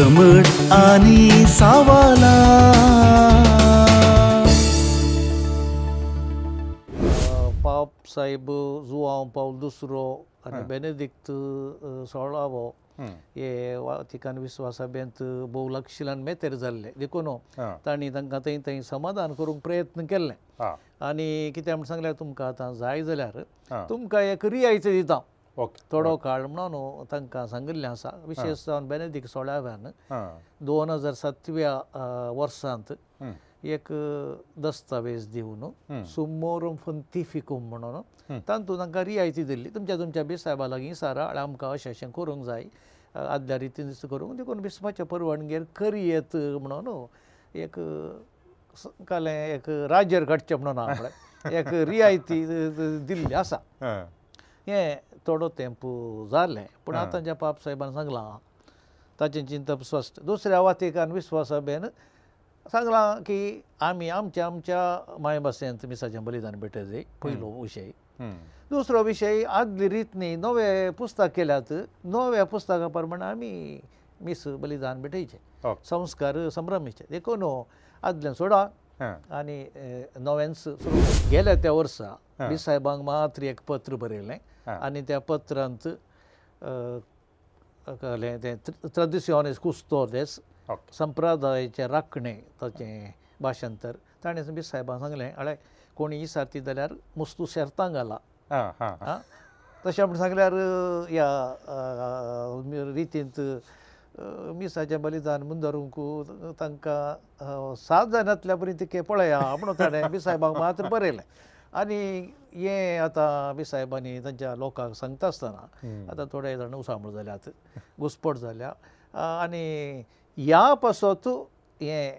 समट आणि सावाला पाप साहेब जुआंव पाऊल दुसरो आणि बेनेडिक्ट 16वो हे वातिकन विश्वाससभेंत भोव लक्षिलान मेतेर जाल्ले देखून तांणी तांकां थंय थंय समाधान करूंक प्रयत्न केल्ले आनी कितें म्हण सांगल्यार तुमकां आतां जाय जाल्यार तुमकां एक रियायत दिता थोडो काळ म्हणून तांकां सांगिल्लें आसा विशेश जावन बेनेडिक्ट 16व्यान 2007व्या वर्सांत एक दस्तावेज दिवन सुमोरम फंतिफिकूम म्हणून तातूंत तांकां रियायती दिल्ली तुमच्या बिसायबा लागीं सारा आमकां अशें करूंक जाय आदल्या रितीन करूंक देखून बिस्पाच्या परवानगेर करियेत म्हणून एक कालें एक राज्यर काडचें म्हणून आपणें एक रियायती दिल्ली आसा हें थोडो तेंप जालें पूण आतां ज्या पाप साहेबान सांगलां ताचें चिंतप स्पश्ट दुसऱ्या वातिकन विश्वाससभेन सांगलां की आमी आमच्या मायभासेंत मिसाचें बलिदान भेटय जाय पयलो विशय दुसरो विशय आदली रितनी नवें पुस्तक केल्यात नव्या पुस्तका प्रमाणे आमी मीस बलिदान भेटयचें संस्कार संभ्रमीचे देखून आदलें सोडा आनी नव्यान सुरू गेल्या त्या वर्सा बिसायबांक मात्र एक पत्र बरयलें आनी त्या पत्रांत तें ट्रॅडिशनस कुस्टोदेस संप्रदायाचें राखणें ताचें भाशांतर ताणें बिसायबांक सांगलें आळे कोणी इसारती जाल्यार मस्तू शेर्तां घाला तशें म्हण सांगल्यार ह्या रितींत मिसाचें बलिदान मुंदरूंक तांकां 7 जाणांतल्या बरी तिके पळया म्हणून ताणें बिसायबांक मात्र बरयलें आनी हें आतां बिसायबांनी तांच्या लोकांक सांगता आसतना आतां थोडे जाण उसामूळ जाल्यात घुसपट जाल्या आनी ह्या पासत हें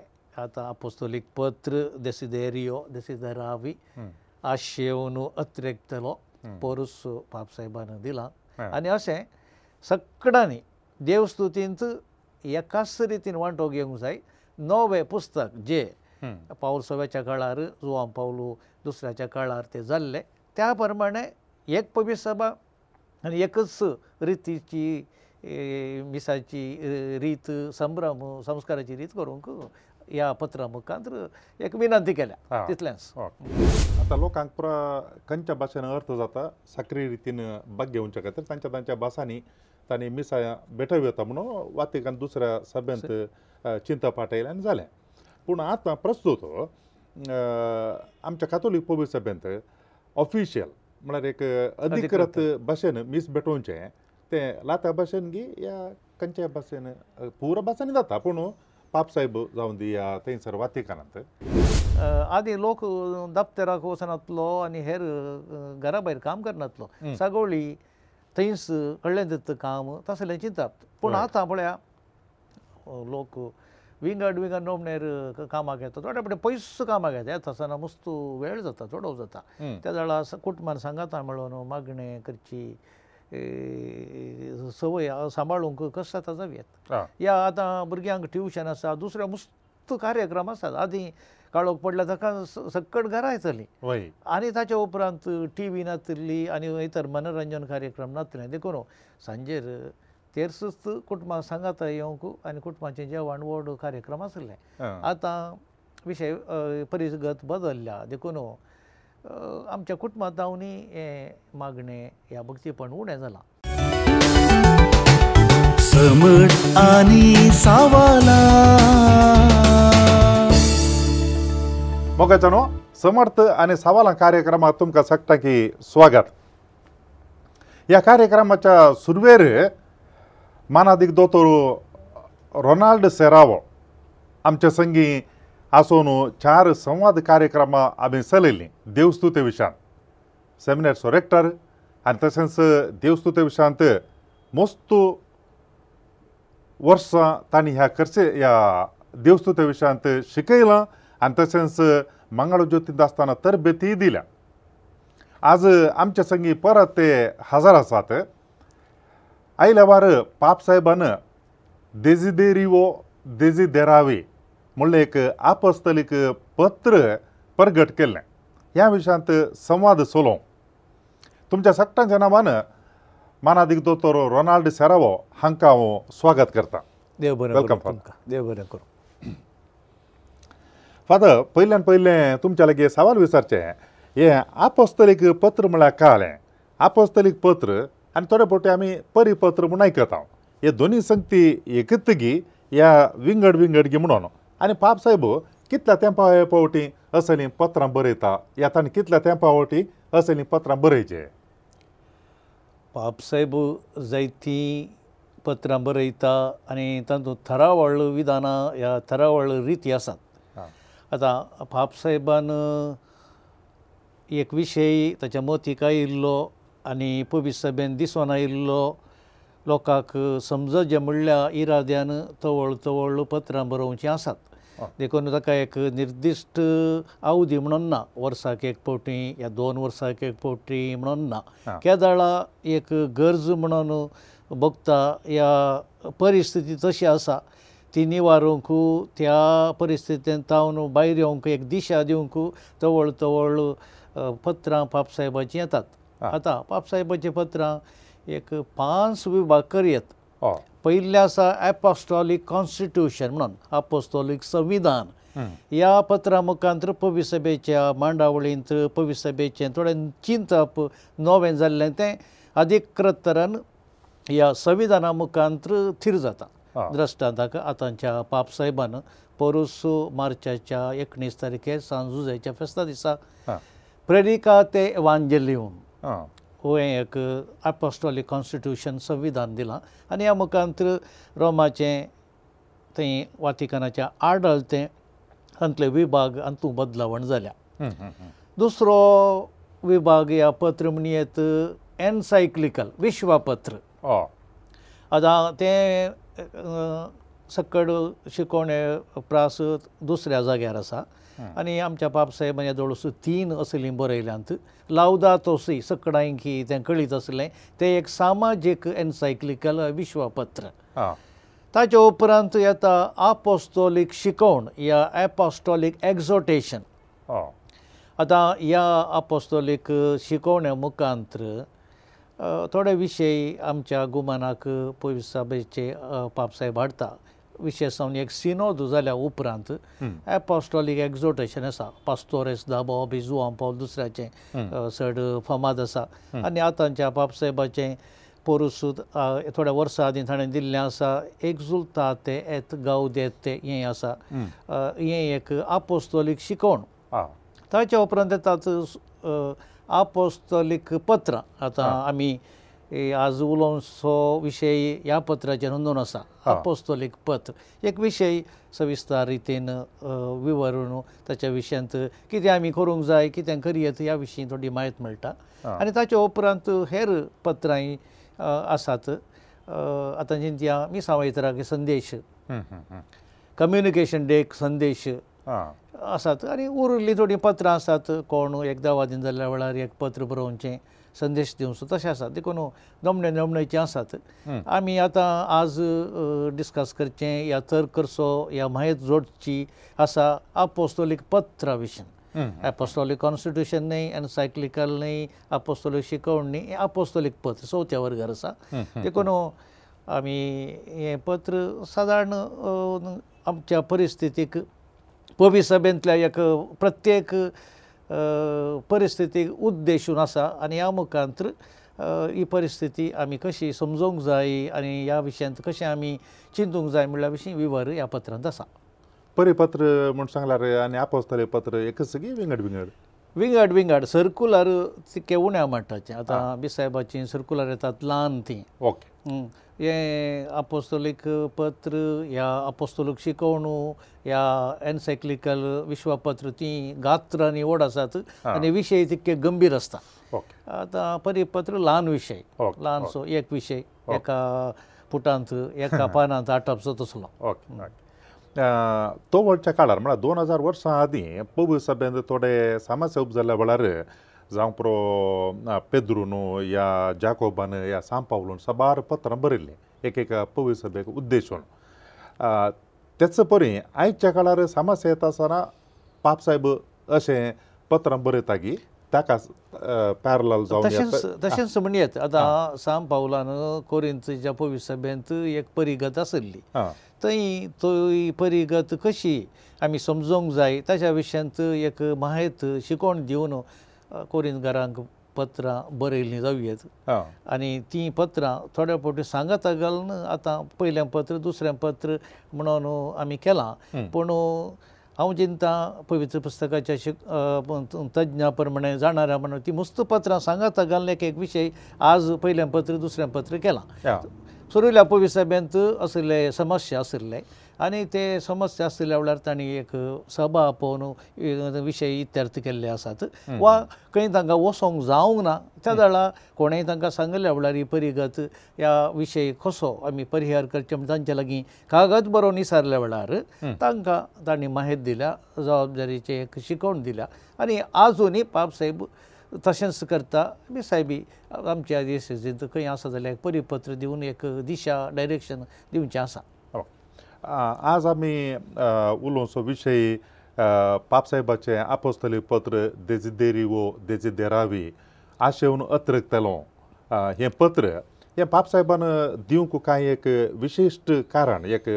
आतां अपोस्तोलीक पत्र देसिदेरावी आशेवन अतिरेक्तलो पौरूस पाप साहेबान दिलां आनी अशें सगळ्यांनी देवस्तुतींत एकाच रितीन वांटो घेवंक जाय नवें पुस्तक जे पावल 6व्याच्या काळार जुआंव पाऊल दुसऱ्याच्या काळार ते जाल्ले त्या प्रमाणे एक पवित्र सभा आनी एकच रितीची मिसाची रीत संभ्रम संस्काराची रीत करूंक ह्या पत्रा मुखांतर एक विनंती केल्या तितलेंच आतां लोकांक पुरा खंयच्या भाशेन अर्थ जाता सक्रीय रितीन भाग घेवचे खातीर तांच्या भासांनी तांणी मिसा भेटय वता म्हणून वातिकन दुसऱ्या सभेंत चिंता पाटयलें आनी जालें पूण आतां प्रस्तुत आमच्या कातोलीक पवित्र सभेंत ऑफिशियल म्हळ्यार एक अधिकृत भाशेन मीस भेटोवचें तें लात्या भाशेन गी या खंयच्याय भाशेन पुरा भासांनी जाता पूण पाप साहेब जावन दी या थंयसर वातिकनांत आदी लोक दफ्तराक वचनातलो आनी हेर घरा भायर काम करनातलो सगळी थंयच कडलें दिता काम तसलें चिंतात पूण आतां पळया लोक विंगड नोमणेर कामाक येता थोडे फटें पयस कामाक येता येता आसतना मस्तू वेळ जाता चोडव जाता त्या वेळा कुटुंबान सांगाता मेळोन मागणें करची संवय सांबाळूंक कशें जाता जावयात ह्या आतां भुरग्यांक ट्युशन आसा दुसरे मस्त कार्यक्रम आसात आदीं काळोख पडल्या ताका सक्कट घरा येतली आनी ताच्या उपरांत टीव्ही नातली आनी इतर मनोरंजन कार्यक्रम नातले देखून सांजेर तेरसूच कुटुंबाक सांगाता येवंक आनी कुटुंबाचें जेवण व्हड कार्यक्रम आसले आतां विशय परिगत बदलल्या देखून आमच्या कुटुंबांत जावनी हें मागणें ह्या भक्तीपण उणें जालां समट आणि सावाला मोगाच्यानो समर्थ आणि सावाला कार्यक्रमात तुमकां सगळ्यांकी स्वागत ह्या कार्यक्रमाच्या सुरवेर मानादीक दोतोर रोनाल्ड सेरावो आमचे संगी आसून 4 संवाद कार्यक्रमां आमी चलयलीं देवस्तुते विशयान सेमिनार सोरेक्टर आनी तशेंच देवस्तुते विशयांत मस्त वर्सां तांणी ह्या देवस्तुते विशयांत शिकयलां आनी तशेंच मंगळज्योतींत आसतना तरबेती दिल्या आज आमचे संगी परत ते हजर आसात आयल्या वार पाप साहेबान देसिदेरावी म्हणलें एक आपोस्तलीक पत्र प्रगट केल्लें ह्या विशयांत संवाद चलोवंक तुमच्या सगळ्यांच्या नांवान मानादीक दोतोर रोनाल्ड सेरावो हांकां हांव स्वागत करता देव बरें वेलकम करूं तुमकां देव बरें करूं फादर पयल्यान पयलें तुमच्या लागीं सवाल विचारचे हे आपोस्तलीक पत्र म्हळ्यार काय जालें आपोस्तलीक पत्र आनी थोडे फावटी आमी परिपत्र म्हूण आयकता हे दोनी संगती एकतगी ह्या विंगड विंगडगी म्हणून आनी पाप साहेब कितल्या तेंपा फावटी असलीं पत्रां बरयता ह्या ताणें कितल्या तेंपा फावटी असलीं पत्रां बरयचे पाप साहेब जायतीं पत्रां बरयता आनी तातूंत थरावळ विधानां ह्या थरावळ रिती आसात आतां पाप साहेबान एक विशय ताच्या मतीक आयिल्लो आनी पवित्र सभेन दिसून आयिल्लो लोकांक समजचे म्हणल्यार इराद्यान तवळ तवळ पत्रां बरोवचीं आसात देखून ताका एक निर्दिश्ट अवधी म्हणून ना वर्साक एक फावटी या 2 वर्साक एक फावटी म्हणून ना केदाळा एक गरज म्हणून बघता ह्या परिस्थिती तशी आसा ती निवारूंक त्या परिस्थितींत तावन भायर येवंक एक दिशा दिवंक तवळ तवळ पत्रां पाप साहेबाचीं येतात आतां पाप साहेबाचीं पत्रां एक 5 विभाग करयत पयल्लें आसा एपोस्टॉलीक कॉन्स्टिट्यूशन म्हणून अपोस्तोलीक संविधान ह्या पत्रा मुखांतर पवित्र सभेच्या मांडावळींत पवित्र सभेचें थोडें चिंतप नवें जाल्लें तें अधिकृत तरान ह्या संविधाना मुखांतर थीर जाता दृश्टांताक आतांच्या पाप साहेबान पोरुस मार्चाच्या 19 तारखेर सांजुजेच्या फेस्ता दिसा प्रेडिकाते एवांजेलियम हो एक अपोस्टॉलीक कॉन्स्टिट्यूशन संविधान दिलां आनी ह्या मुखांतर रोमाचें थंय वातिकनाच्या आडळतें हांतले विभाग हातूंत बदलावण जाल्या दुसरो विभाग ह्या पत्र म्हणयत एनसायक्लिकल विश्वापत्र आतां तें सकड शिकोवणे प्रास दुसऱ्या जाग्यार आसा आनी आमच्या पाप साहेबान ह्या जवळ 3 असलीं बरयल्यांत लावदातो सी सकडांकी तें कळीत आसलें तें एक सामाजीक एनसायक्लिकल विश्वापत्र ताचे उपरांत येता आपोस्तोलीक शिकवण या एपोस्टोलीक एक्झोटेशन आतां ह्या आपोस्तोलीक शिकवण्या मुखांतर थोडे विशय आमच्या गुमानाक पवित्र सभेचे पाप साहेब हाडटा विशेश जावन एक सिनोद जाल्या उपरांत एपोस्टोलीक एक्झोटेशन आसा पास्तोरेस दाबो बी जुआन पौल दुसऱ्याचें चड फामाद आसा आनी आतांच्या पाप साहेबाचें पोरुस थोड्या वर्सां आदीं ताणें दिल्लें आसा एक्झुल्ताते एत गाउदेते हें आसा हें एक आपोस्तोलीक शिकवण ताच्या उपरांत येतात आपोस्तोलीक पत्रां आतां आमी आज उलोवचो विशय ह्या पत्राचेर नोंदून आसा आपोस्तोलीक पत्र एक विशय सविस्तर रितीन विवरून ताच्या विशयांत कितें आमी करूंक जाय कितें करियत ह्या विशीं थोडी म्हायती मेळटा आनी ताच्या उपरांत हेर पत्रांय आसात आतां जिंत्या मिसावयतराक संदेश कम्युनिकेशन डे संदेश आसात आनी उरिल्लीं थोडीं पत्रां आसात कोण एकदा वादीन जाल्ल्या वेळार एक पत्र बरोवचें संदेश दिवचो तशें आसा देखून नमणे नमणेचें आसात आमी आतां आज डिस्कस करचें या तर्क करचो ह्या म्हायती जोडची आसा आपोस्तोलीक पत्रा विशीं एपोस्टोलीक कॉन्स्टिट्यूशन न्ही एनसायक्लिकल न्ही आपोस्तोलीक शिकवण न्ही आपोस्तोलीक पत्र 4थ्या वर्गार आसा देखून आमी हें पत्र सादारण आमच्या परिस्थितीक पवित्र सभेंतल्या एक प्रत्येक परिस्थितीक उद्देशून आसा आनी ह्या मुखांतर ही परिस्थिती आमी कशी समजूंक जाय आनी ह्या विशयांत कशें आमी चिंतूंक जाय म्हणल्या विशीं विवर ह्या पत्रांत आसा परिपत्र म्हूण सांगल्यार आनी आपोस्तोलीक पत्र एकच सगळी विंगड विंगड विंगड सर्कुलर तिके उण्या मट्टाचें आतां बी साहेबाचीं सर्कुलर येतात ल्हान तीं हें आपोस्तोलीक पत्र ह्या आपोस्तोलीक शिकवणू ह्या एनसायक्लिकल विश्वापत्र तीं गात्र आनी व्हड आसात आनी विशय तितके गंभीर आसता आतां परिपत्र ल्हान विशय ल्हानसो एक विशय एका फुटांत एका पानांत आटपचो तसलो तो वळच्या काळार म्हळ्यार 2000 वर्सां आदीं पवित्र सभेंत थोडे समस्या जाल्ल्या वेळार जावं पुरो पेद्रून या जाकोबान या सांत पावलोन सबार पत्रां बरयल्लीं एक पवित्र सभेक उद्देशून तेच परी आयच्या काळार समस्या येता आसतना पाप साहेब अशें पत्रां बरयता की ताका पॅरलल जावन तशेंच म्हणयात आतां सांब पावलान कोरिंतच्या पवित्र सभेंत एक परिगत आसली थंय परिगत कशी आमी समजूंक जाय ताच्या विशयांत एक माहेत शिकोण दिवन कोरिंतकारांक पत्रां बरयल्लीं जावयेत आनी तीं पत्रां थोड्या फावटी सांगाता घालून आतां पयलें पत्र दुसरें पत्र म्हणून आमी केलां पूण हांव चिंतां पवित्र पुस्तकाच्या तज्ञा प्रमाणे जाणाऱ्या म्हणून ती मुस्त पत्रां सांगाता घालून एक विशय आज पयलें पत्र दुसरें पत्र केलां सुरयल्या पवित्र सभेंत असले समस्या आशिल्ले आनी ते समस्या आसल्या वेळार तांणी एक सभा आपोवन विशय इत्यार्थ केल्ले आसात वा खंय तांकां वसोंक जावंक ना त्या वेळार कोणेंय तांकां सांगल्या वेळार ही परिगत ह्या विशय कसो आमी परिहार करचे म्हण तांचे लागीं कागद बरोवन विचारल्या वेळार तांकां तांणी माहीत दिल्या जबाबदारीचें एक शिकवण दिल्या आनी आजुनूय पाप साहेब तशेंच करता मी साहेबी आमच्या दिसेजींत खंय आसा जाल्यार एक परिपत्र दिवन एक दिशा डायरेक्शन दिवचें आसा आज आमी उलोवचो विशय पापसाहेबाचें आपोस्तली पत्र देजिदेरिवो देजिदेरावी आशेवन अत्रकतलो हें पत्र हें पापसाहेबान दिवंक कांय एक विशिश्ट कारण एक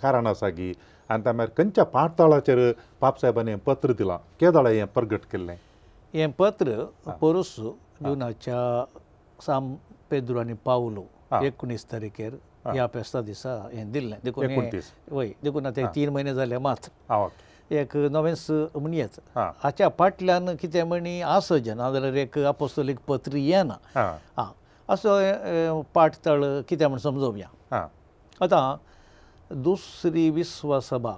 कारण आसा की आनी त्या भायर खंयच्या पाठतळाचेर पापसाहेबान हें पत्र दिलां केदोळा हें प्रगट केल्लें हें पत्र पोरुस जुनाच्या सांब पेद्रो आनी पावलो 19 तारखेर ह्या फेस्ता दिसा हें दिल्लें देखून वय देखून आतां 3 म्हयने जाले मात एक नवेंच म्हणयेत हाच्या फाटल्यान कितें म्हणी आसज नाजाल्यार एक आपोस्तोलीक पत्र येना असो पाठतळ कितें म्हण समजोवया आतां दुसरी विश्वसभा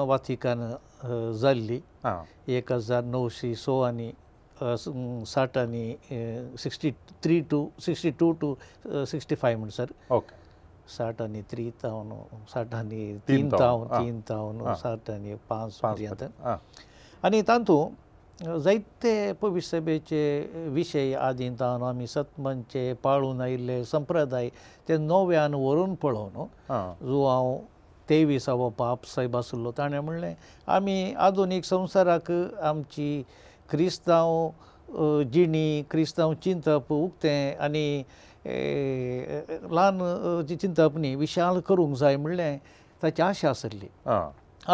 वातिकान जाल्ली 1906 आनी 60 आनी 62 टू 65 म्हणसर 60 आनी 3 तावन 60 आनी 3 तावन 60 आनी 5 पर्यंत आनी तातूंत जायते पवित्र सभेचे विशय आदीं तावन आमी सत्मनचे पाळून आयिल्ले संप्रदाय ते नव्यान व्हरून पळोवन जो हांव 23वा पाप साहेब आसलो ताणें म्हणलें आमी आधुनीक संवसाराक आमची क्रिस्तांव जिणी क्रिस्तांव चिंतप उक्तें आनी ल्हान जी चिंतप न्ही विशाल करूंक जाय म्हणलें ताची आशा आसली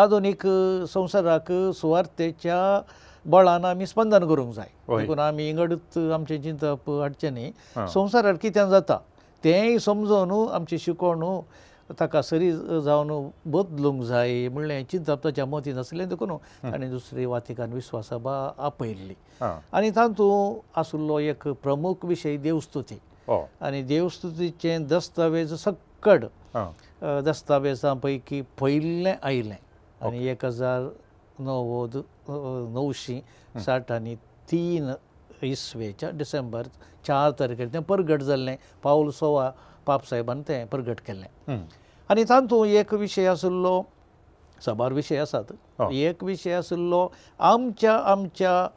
आधुनीक संवसाराक सुवार्थेच्या बळान आमी स्पंदन करूंक जाय देखून आमी इंगडूच आमचें चिंतप हाडचें न्ही संवसारार कितें जाता तेंय समजून आमचें शिकोवण ताका सरी जावन बदलूंक जाय म्हणलें चिंतप ताच्या मतींत आसलें देखून ताणें दुसरी वातिकान विश्वासभा आपयल्ली आनी तातूंत आशिल्लो एक प्रमुख विशय देवस्तुती आनी देवस्तुतीचें दस्तावेज सक्कड दस्तावेजां पैकी पयलें आयलें आनी 1960 इसवेच्या डिसेंबर 4 तारखेर तें प्रगट जाल्लें पावल 6 पाप साहेबान तें प्रगट केल्लें आनी तातूंत एक विशय आशिल्लो साबार विशय आसात एक विशय आशिल्लो आमच्या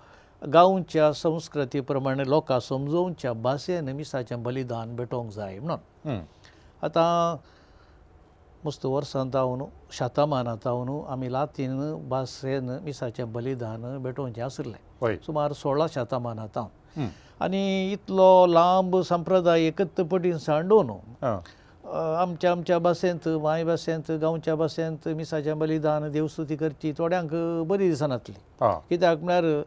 गांवच्या संस्कृती प्रमाणे लोकांक समजोवच्या भाशेन मिसाचें बलिदान भेटोवंक जाय म्हणून आतां मस्त वर्सां जावन शतमानां जावन आमी लातीन भाशेन मिसाचें बलिदान भेटोवचें आशिल्लें सुमार 16 शतमानां जावन आनी इतलो लांब संप्रदाय एकत्र पटीन सांडून आमच्या भाशेंत माय भाशेंत गांवच्या भाशेंत मिसाचें बलिदान देवस्तुती करची थोड्यांक बरी दिसनातली कित्याक म्हळ्यार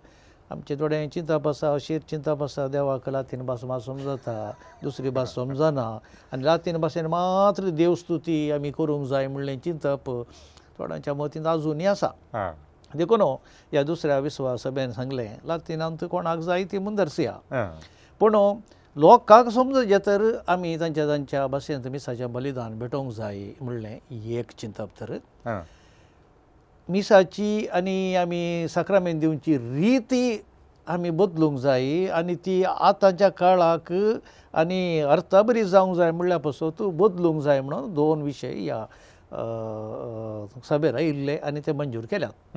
आमचे थोडे चिंतप आसा अशीर चिंतप आसा देवाक लातीन भास मात समजता दुसरी भास समजना आनी लातीन भाशेन मात्र देवस्तुती आमी करूंक जाय म्हणलें चिंतप थोड्यांच्या मतींत आजुनूय आसा देखून ह्या दुसऱ्या विश्वास सभेन सांगलें लातीनांत कोणाक जाय ती मुंदरसिया पूण लोकांक समजचे तर आमी तांच्या भाशेंत मिसाचें बलिदान भेटोवंक जाय म्हणलें एक चिंतप तर मिसाची आनी आमी साक्रामेंत दिवची रिती आमी बदलूंक जाय आनी ती आतांच्या काळाक आनी अर्था बरी जावंक जाय म्हणल्या पासून बदलूंक जाय म्हणून 2 विशय ह्या सभेर आयिल्ले आनी ते मंजूर केल्यात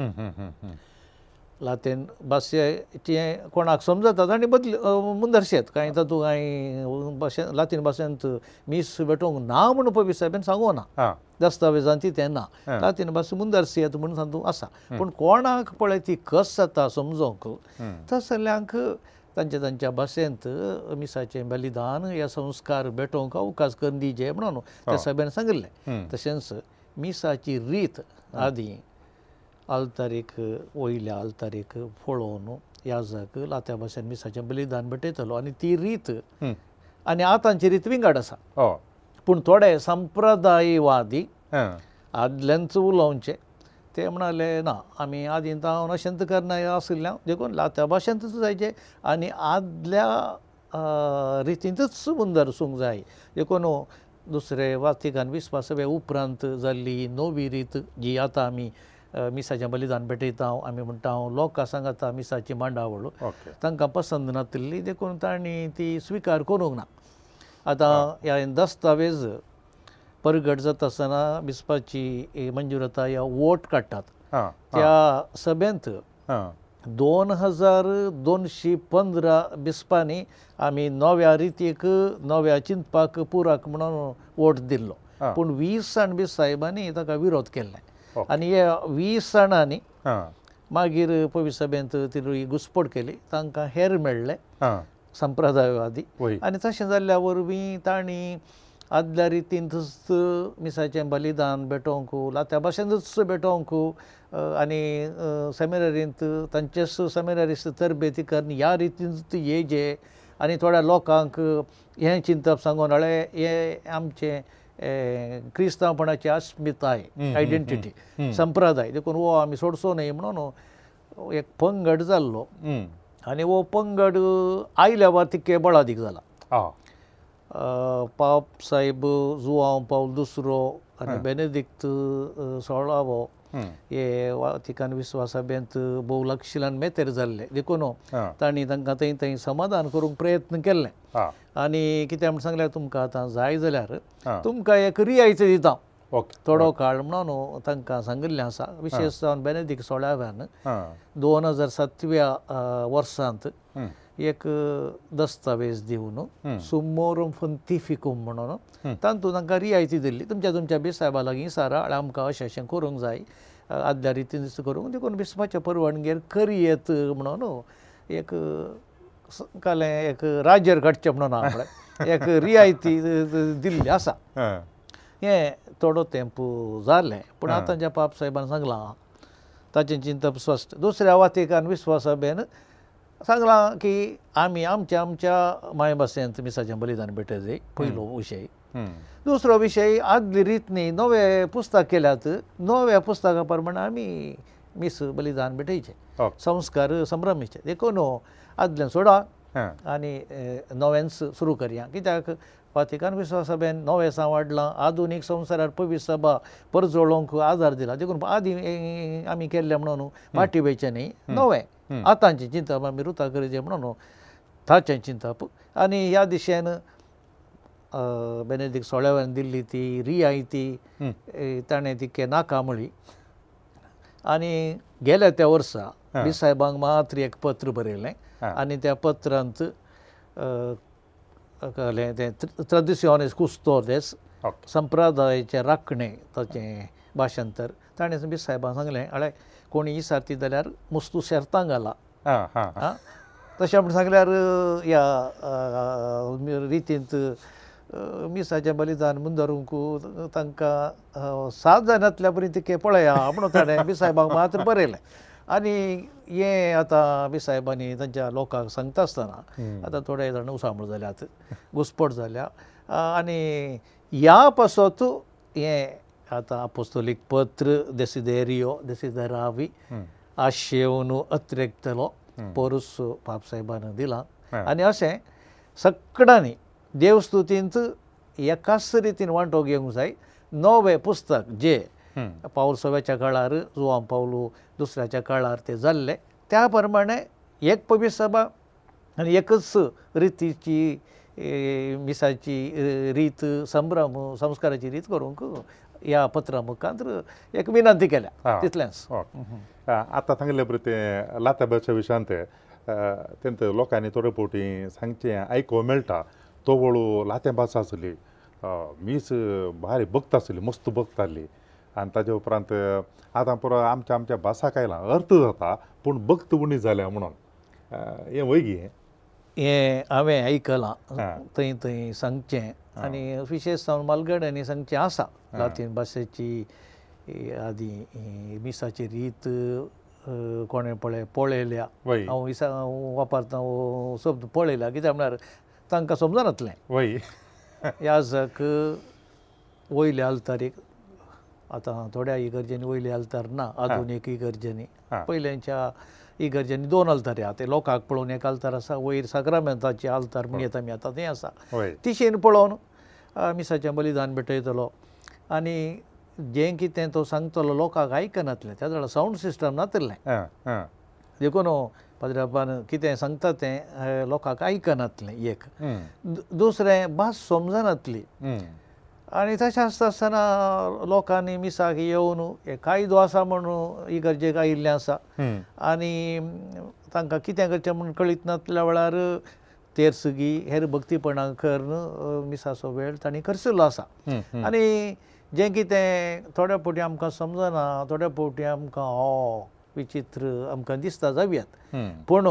लातीन भाशेचे कोणाक समजतात आनी मुंदरशेत कांय तातूंत कांय भाशे लातीन भाशेंत मीस भेटोवंक ना म्हणून पवी साहेबान सांगूं ना दस्तावेजांत तें ना लातीन भास मुंदरशेत म्हणून तातूंत आसा पूण कोणाक पळय ती कस जाता समजोंक तसल्यांक तांच्या भाशेंत मिसाचें बलिदान ह्या संस्कार भेटोवंक अवकाश करून दिजे म्हणून त्या साहेबान सांगिल्लें तशेंच मिसाची रीत आदीं आल्तारीक वयल्या आल्तारीक पळोवन याजक लात्या भाशेन मिसाचें बलिदान भेटयतलो आनी ती रीत आनी आतांची रीत विंगड आसा पूण थोडे संप्रदायवादी आदल्यांच उलोवचे ते म्हणाले ना आमी आदीं तावन अशेंत करना आशिल्ल्या देखून लात्या भाशेंतच जायचे आनी आदल्या रितींतच मुंदरसूंक जाय देखून दुसरे वातिकान विस्वासभे उपरांत जाल्ली नवी रीत जी आतां आमी मिसाचें बलिदान भेटयता आमी म्हणटा लोकां सांगता मिसाची मांडावळ तांकां पसंद नातिल्ली देखून तांणी ती स्विकार करूंक ना आतां ह्या दस्तावेज परगट जाता आसतना बिस्पाची मंजुरता ह्या वोट काडटात त्या सभेंत 2215 बिस्पांनी आमी नव्या रितीक नव्या चिंतपाक पुराक म्हणून वोट दिल्लो पूण 20 जाण बी साहेबांनी ताका विरोध केल्ले आनी ह्या 20 जाणांनी मागीर पवी सभेंत ती घुसपट केली तांकां हेर मेळ्ळे संप्रदायवादी आनी तशें जाल्ल्या वरवीं तांणी आदल्या रितींतच मिसाचें बलिदान भेटोवंक लात्या भाशेंतच भेटोवंक आनी सेमिनारींत तांचेच सेमिनारिस्ट तरबेती करन ह्या रितींत येजे आनी थोड्या लोकांक हें चिंतप सांगून हे आमचें क्रिस्तांवपणाची अस्मिताय आयडेंटिटी संप्रदाय देखून हो आमी सोडचो न्हय म्हणून एक पंगड जाल्लो आनी हो पंगड आयल्या वर तिके बळादीक जाला पाप साहेब जुआंव पाऊल दुसरो आनी बेनेडिक्ट 16वो हे वातिकान विस्वासभेंत भोव लागशिल्ल्यान मेतेर जाल्ले देखून तांणी तांकां थंय समाधान करूंक प्रयत्न केल्ले आनी कितें म्हण सांगल्यार तुमकां आतां जाय जाल्यार तुमकां एक रियायत दिता थोडो काळ म्हणून तांकां सांगिल्लें आसा विशेश जावन बेनेडिक्ट 16व्यान 2007व्या वर्सांत एक दस्तावेज दिवन सुमोरम फंतिफिकूम म्हणून तातूंत तांकां रियायती दिल्ली तुमच्या बेसायबा लागीं सारा आमकां अशें करूंक जाय आदल्या रितीन करूंक देखून बिस्पाच्या परवानगेर करियेत म्हणून एक कालें एक राज्यर काडचें म्हणून आपणाक एक रियायती दिल्ली आसा हें थोडो तेंप जालें पूण आतां ज्या पाप साहेबान सांगलां ताचें चिंतप स्पश्ट दुसऱ्या वातिकान विस्वासभेन सांगलां की आमी आमच्या मायभाशेंत मिसाचें बलिदान भेटय जाय पयलो विशय दुसरो विशय आदली रीत न्ही नवें पुस्तक केल्यात नव्या पुस्तका प्रमाणे आमी मीस बलिदान भेटयचें संस्कार संभ्रमीचे देखून आदलें सोडा आनी नवेंच सुरू करया कित्याक वातिकान विस्वासभेन नवें सांवाडलां आधुनीक संवसारार पवी सभा परजोळोवंक आदार दिला देखून आदीं आमी केल्लें म्हणून फाटीं वयचें न्ही नवें आतांचें चिंतप आमी रुता करचें म्हणून ताचें चिंतप आनी ह्या दिशेन बेनेडिक्ट 16व्यान दिल्ली ती रियायती ताणें तिके नाका म्हणली आनी गेल्या त्या वर्सा बी साहेबांक मात्र एक पत्र बरयलें आनी त्या पत्रांत तें ट्रॅडिशनस कुस्टोदेस संप्रदायाचें राखणें ताचें भाशांतर ताणें बी साहेबांक सांगलें आळे कोणी इसारती जाल्यार मुस्तू शेर्तां घाला तशें म्हण सांगल्यार ह्या रितींत मिसाचें बलिदान मुंदरूंक तांकां 7 जाणांतल्या बरी तिके पळया म्हणून ताणें बी साहेबांक मात्र बरयलें आनी हें आतां बी साहेबांनी तांच्या लोकांक सांगता आसतना आतां थोडे जाण उसामूळ जाल्यात घुसपट जाल्या आनी ह्या पासत हें आतां अपोस्तोलीक पत्र देसिदेरावी आशेवन अतिरेक्तलो पौरुस पाप साहेबान दिला आनी अशें सगळ्यांनी देवस्तुतींत एकाच रितीन वांटो घेवंक जाय नवें पुस्तक जे पाऊल सव्याच्या काळार जुआंव पाऊल दुसऱ्याच्या काळार ते जाल्ले त्या प्रमाणे एक पवित्र सभा आनी एकच रितीची मिसाची रीत संभ्रम संस्काराची रीत करूंक ह्या पत्रा मुखांतर एक विनंती केल्या तितलेंच. आतां सांगले पळय ते लाता भाशा विशयान तेंत लोकांनी थोडे फावटी सांगचें आयको मेळटा तो वळू लातें भास आसली मीस भारी भक्त आसली मस्त भक्त आसली आनी ताजे उपरांत आतां पुरो आमच्या भासाक आयलां अर्थ जाता पूण भक्त उणी जाल्या म्हणून हें वयगी हें हांवें आयकलां थंय थंय सांगचें आनी विशेश जावन म्हालगड्यांनी सांगचें आसा लातीन भाशेची आदी मिसाची रीत कोणें पळयल्या हांव वापरता शब्द पळयल्या कित्याक म्हळ्यार तांकां समजनातलें वय याजक वयल्या आल्तारीक आतां थोड्या इगर्जेनी वयले आल्तार ना आधुनीक इगर्जेनी पयल्यांच्या इगर्जेनी 2 आल्तारी आहा ते लोकांक पळोवन एक आल्तार आसा वयर साक्रामेंताचे आल्तार म्हणटात आमी आतां तें आसा तिशेन पळोवन मिसाचें बलिदान भेटयतलो आनी जें कितें तो सांगतलो लोकांक आयकनातलें त्या वेळार सावंड सिस्टम नातलें देखून पाद्र्यापान कितें सांगता तें लोकांक आयकनातलें एक दुसरें भास समजनातली आनी तशें आसता आसतना लोकांनी मिसाक येवन कायदो आसा म्हणून इगर्जेक आयिल्लें आसा आनी तांकां कितें करचें म्हणून कळीत नासल्या वेळार तेरसगी हेर भक्तीपणां करन मिसाचो वेळ तांणी करचेलो आसा आनी जें कितें थोड्या फावटी आमकां समजना थोड्या फावटी आमकां विचित्र आमकां दिसता जावयात पूण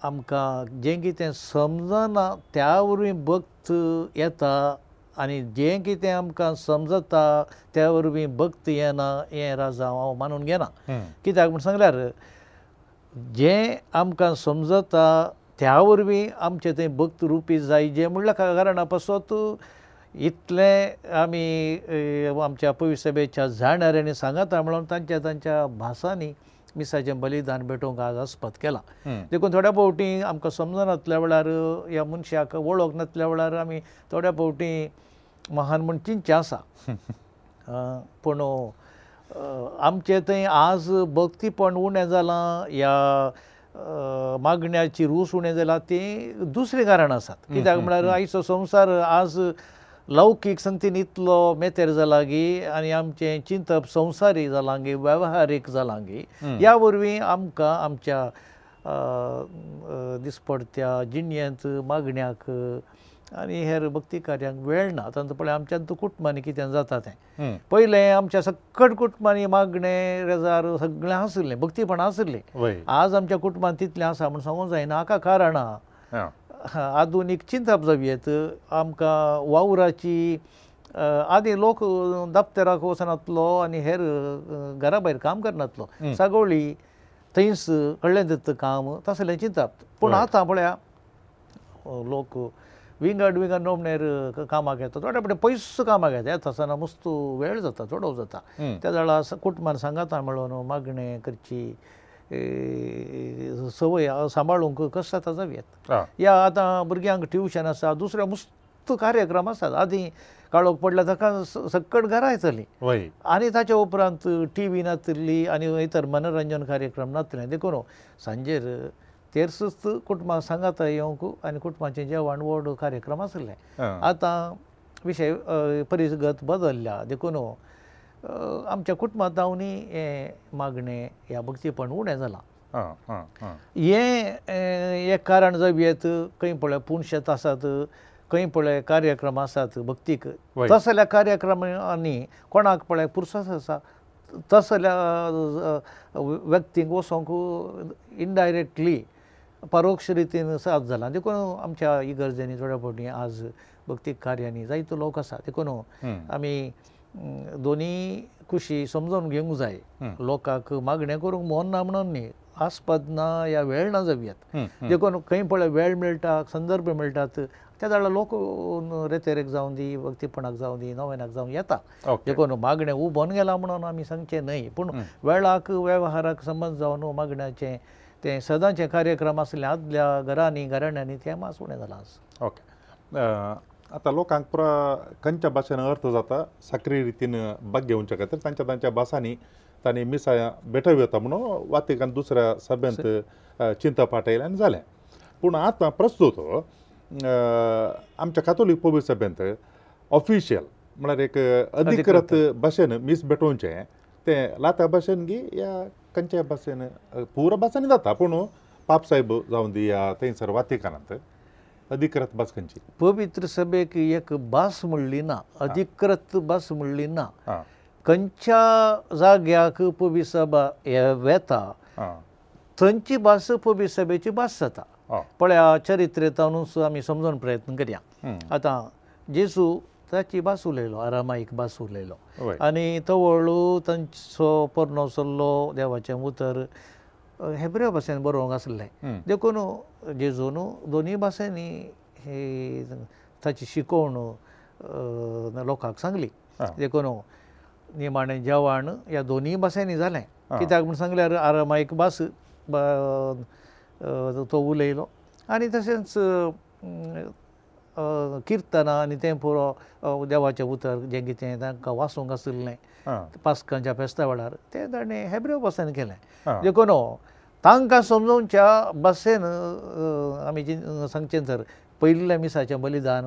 आमकां जें कितें समजना त्या वरवीं भक्त येता आनी जें कितें आमकां समजता त्या वरवीं भक्त येना हें राजा हांव मानून घेना कित्याक म्हूण सांगल्यार जें आमकां समजता त्या वरवीं आमचें थंय भक्त रुपी जाय जें म्हणल्या कारणा पासत इतलें आमी आमच्या पवित्र सभेच्या जाणणाऱ्यांनी सांगता म्हणून तांच्या भासांनी मिसाचें बलिदान भेटोवंक आज आस्पद केलां देखून थोड्या फावटी आमकां समजनातल्या वेळार ह्या मनशाक वळख नासल्या वेळार आमी थोड्या फावटी महान म्हूण चिंतचें आसा पूण आमचें थंय आज भक्तीपण उणें जालां ह्या मागण्याची रूच उणें जालां तें दुसरें कारण आसात कित्याक म्हळ्यार आयचो संवसार आज लौकीक संगतीन इतलो मेतेर जाला गी आनी आमचें चिंतप संवसारीक जालां गी वेवहारीक जालां गी ह्या वरवीं आमकां आमच्या दिसपडत्या जिणेंत मागण्याक आनी हेर भक्ती कार्यांक वेळ ना तांतूं पळय आमच्यान कुटुंबांनी कितें जाता तें पयलें आमच्या सकट कुटुंबांनी मागणें रेजार सगळें आसलें भक्तीपण आसलें आज आमच्या कुटुंबांत तितलें आसा म्हूण सांगूंक जायना हाका कारण आधुनीक चिंतप जावयेत आमकां वावराची आदी लोक दफ्तराक वचनातलो आनी हेर घरा भायर काम करनातलो सागवळी थंयच कडलें दत्त काम तसलें चिंतप पूण आतां पळया लोक विंगड नोमणेर कामाक येता थोड्या फावटी पयस कामाक येता आसतना मस्त वेळ जाता चोडव जाता त्या वेळार कुटुंबान सांगाता मेळोन मागणें करची संवय सांबाळूंक कशें जाता जावयात ह्या आतां भुरग्यांक ट्युशन आसा दुसरे मस्त कार्यक्रम आसात आदीं काळोख पडल्या ताका सकट घरा येतली आनी ताच्या उपरांत टीव्ही नातली आनी इतर मनोरंजन कार्यक्रम नातले देखून सांजेर तेरसूच कुटुंबाक सांगाता येवंक आनी कुटुंबाचें जेवण व्हड कार्यक्रम आसले आतां विशय परिगत बदलल्या देखून आमच्या कुटुंबांत जावनी हें मागणें ह्या भक्तीपण उणें जालां हें एक कारण जावयेत खंय पळय पुणशेत आसात खंय पळय कार्यक्रम आसात भक्तीक तसल्या कार्यक्रमांनी कोणाक पळय पुरसत आसा तसल्या व्यक्तींक वचोंक इनडायरेक्टली परोक्ष रितीन साथ जाला देखून आमच्या इगर्जेनी थोड्या फावटी आज भक्तीक कार्यांनी जायतो लोक आसा देखून आमी दोनी खुशी समजून घेवंक जाय लोकांक मागणें करूंक मोन ना म्हणून न्ही आस्पद ना ह्या वेळ ना जावयात देखून खंय पळय वेळ मेळटा संदर्भ मेळटात त्या वेळार लोक रेतेरेक जावं दी भक्तीपणाक जावं दी नोवेनाक जावं येता देखून मागणें उबोन गेलां म्हणून आमी सांगचें न्हय पूण वेळाक वेवहाराक संबंद जावन मागण्याचें तें सदांचें कार्यक्रम आसलें आदल्या घरांनी घराण्यांनी तें मात उणें जालां आज ओके आतां लोकांक पुरो खंयच्या भाशेन अर्थ जाता सक्रीय रितीन भाग घेवचे खातीर तांच्या भासांनी तांणी मिसां भेटोवं येता म्हणून वातिकान दुसऱ्या सभेंत चिंतप आटयलें आनी जालें पूण आतां प्रस्तुत आमच्या कातोलीक पब्लीक सभेंत ऑफिशियल म्हळ्यार एक अधिकृत भाशेन मीस भेटोवचे ते लाता भाशेन गी या खंयच्या भाशेन पुरा भासांनी जाता पूण पाप साहेब जावन दी या थंयसर वातिकानांत अधिकृत भास खंयची पवित्र सभेक एक भास म्हणली ना अधिकृत भास म्हणली ना खंयच्या जाग्याक पवित्र सभा वेता थंयची भास पवित्र सभेची भास जाता पळया चरित्रेंतून आमी समजून प्रयत्न करया आतां जेजू ताची भास उलयलो आरामायीक भास उलयलो आनी तो हळू तांचो पोरनो चल्लो देवाचें उतर हेब्रेव भाशेन बरोवंक आसलें देखून जेजून दोनी भाशेनी ही ताची शिकवण लोकांक सांगली देखून निमाणें जेवण ह्या दोनी भाशेनी जालें कित्याक म्हूण सांगल्यार आरामायीक भास तो उलयलो आनी तशेंच किर्तनां आनी तें पुरो देवाचें उतर जें कितें तांकां वाचूंक आशिल्लें पास्कांच्या फेस्ता वेळार तें ताणें हेब्रेव भाशेन केलें देखून तांकां समजोवच्या भाशेन आमी सांगचें तर पयल्या मिसाचें बलिदान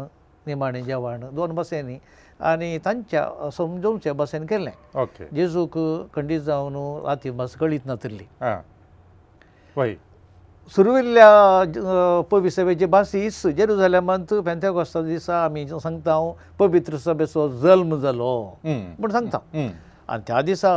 निमाणें जेवण दोन भाशेनी आनी तांच्या समजोवच्या भाशेन केलें जेजूक खंडीत जावन राती भास कळीत नातली सुरविल्ल्या पवित्र सभेची भास हीच जेरुसलेमांत पेंतेकोस्ता दिसा आमी सांगता पवित्र सभेचो जल्म जालो म्हूण सांगता आनी त्या दिसा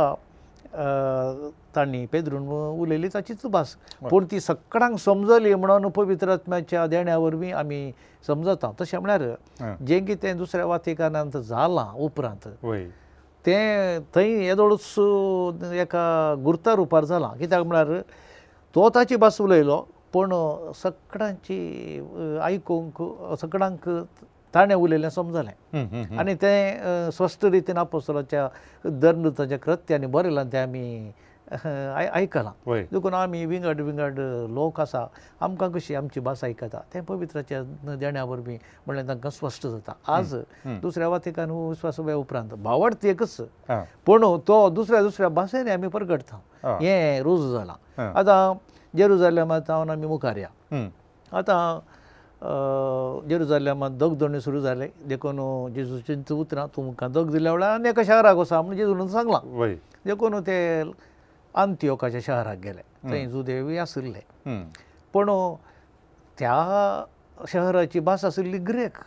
तांणी पेद्रून उलयली ताचीच भास पूण ती सगळ्यांक समजली म्हणून पवित्र आत्म्याच्या देण्या वरवीं आमी समजता तशें म्हळ्यार जें कितें दुसऱ्या वातिकानांत जालां उपरांत तें थंय येदोळूच एका गुर्ता रुपार जालां कित्याक म्हळ्यार तो ताची भास उलयलो पूण सगळ्यांची आयकूंक सगळ्यांक ताणें उलयलें समजलें आनी तें स्पश्ट रितीन आपोस्तलाच्या धर्मदूताच्या कृत्यांनी बरयलां तें आमी आयकलां देखून आमी विंगड विंगड लोक आसा आमकां कशी आमची भास आयकता तें पवित्राच्या देण्या वरवीं म्हणलें तांकां स्पश्ट जाता आज दुसऱ्या वातिकान विस्वास उपरांत भावार्थ एकच पूण तो दुसऱ्या भाशेनी आमी परगटता हें रूज जालां आतां जेरुसलेमांत जावन आमी मुखार या आतां जेरुसलेमांत दोगदोणी सुरू जाले देखून जेजूचीं उतरां तुमकां दोग दिल्या वेळार आनी एका शहराक वचा म्हूण जेजून सांगलां देखून ते अंतियोकाच्या शहराक गेले थंय जुदेवी आशिल्ले पूण त्या शहराची भास आशिल्ली ग्रेक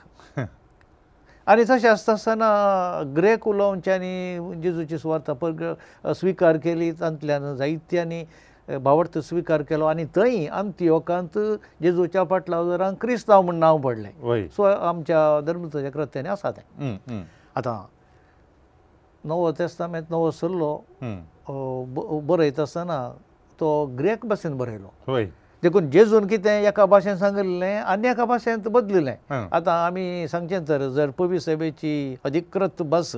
आनी तशें आसता आसतना ग्रेक उलोवच्यांनी जेजूची सुवार्ता स्विकार केली तांतल्यान जायत्यांनी भावार्थ स्विकार केलो आनी थंय अंतियोकांत जेजूच्या पाटलावजारांक क्रिस्तांव म्हूण नांव पडलें सो आमच्या धर्मदूताच्या कृत्यांनी आसा तें आतां नवो तेस्तामेंत नवो सल्लो बरयता आसतना तो ग्रेक भाशेन बरयलो देखून जेजून कितें एका भाशेन सांगिल्लें आनी एका भाशेंत बदलिल्लें आतां आमी सांगचें तर जर पवित्र सभेची अधिकृत भास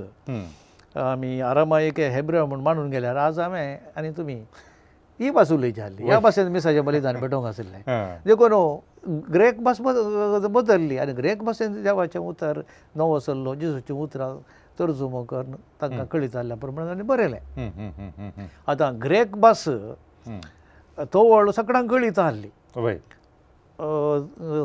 आमी आरामायीक हेब्रेव म्हूण मानून गेल्यार आज हांवें आनी तुमी ही भास उलयची आसली ह्या भाशेन मिसाचें बलिदान भेटोवंक आशिल्लें देखून ग्रेक भास बदलली आनी ग्रेक भाशेन देवाचें उतर नवो सल्लो जेजूचें उतरां तर्जुमो करून तांकां कळीत जाल्ल्या प्रमाणे ताणें बरयलें आतां ग्रेक भास तो व्हडलो सगळ्यांक कळीत आसली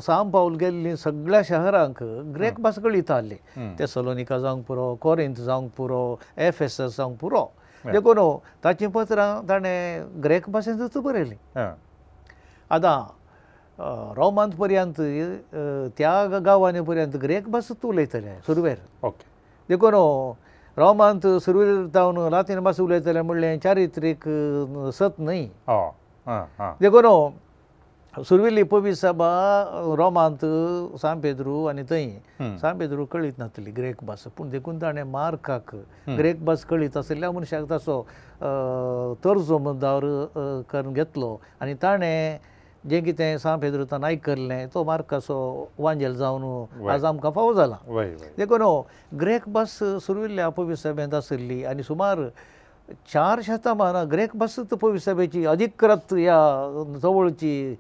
सांब पावल गेल्लीं सगळ्या शहरांक ग्रेक भास कळीत आसली तेसलोनिका जावंक पुरो कोरिंथ जावंक पुरो एफेसस जावंक पुरो देखून ताचीं पत्रां ताणें ग्रेक भाशेंतूच बरयलीं आतां रोमांत पर्यंत त्या गांवांनी पर्यंत ग्रेक भासूच उलयतले सुरवेर देखून रोमांत सुरवेर जावन लातीन भास उलयतले म्हणलें चारित्रीक सत न्हय देखून सुरविल्ली पवित्र सभा रोमांत सांब पेद्रू आनी थंय सांब पेद्रू कळीत नासली ग्रेक भास पूण देखून ताणें मार्काक ग्रेक भास कळीत आशिल्ल्या मनशाक ताचो तर्जुमदार करून घेतलो आनी ताणें जें कितें सांब पेद्रूतान आयकल्लें तो मार्काचो वांजेल जावन आज आमकां फावो जाला देखून ग्रेक भास सुरविल्ल्या पवित्र सभेंत आशिल्ली आनी सुमार 4 शतमानां ग्रेक भासूच पवित्र सभेची अधिकृत ह्या जवळची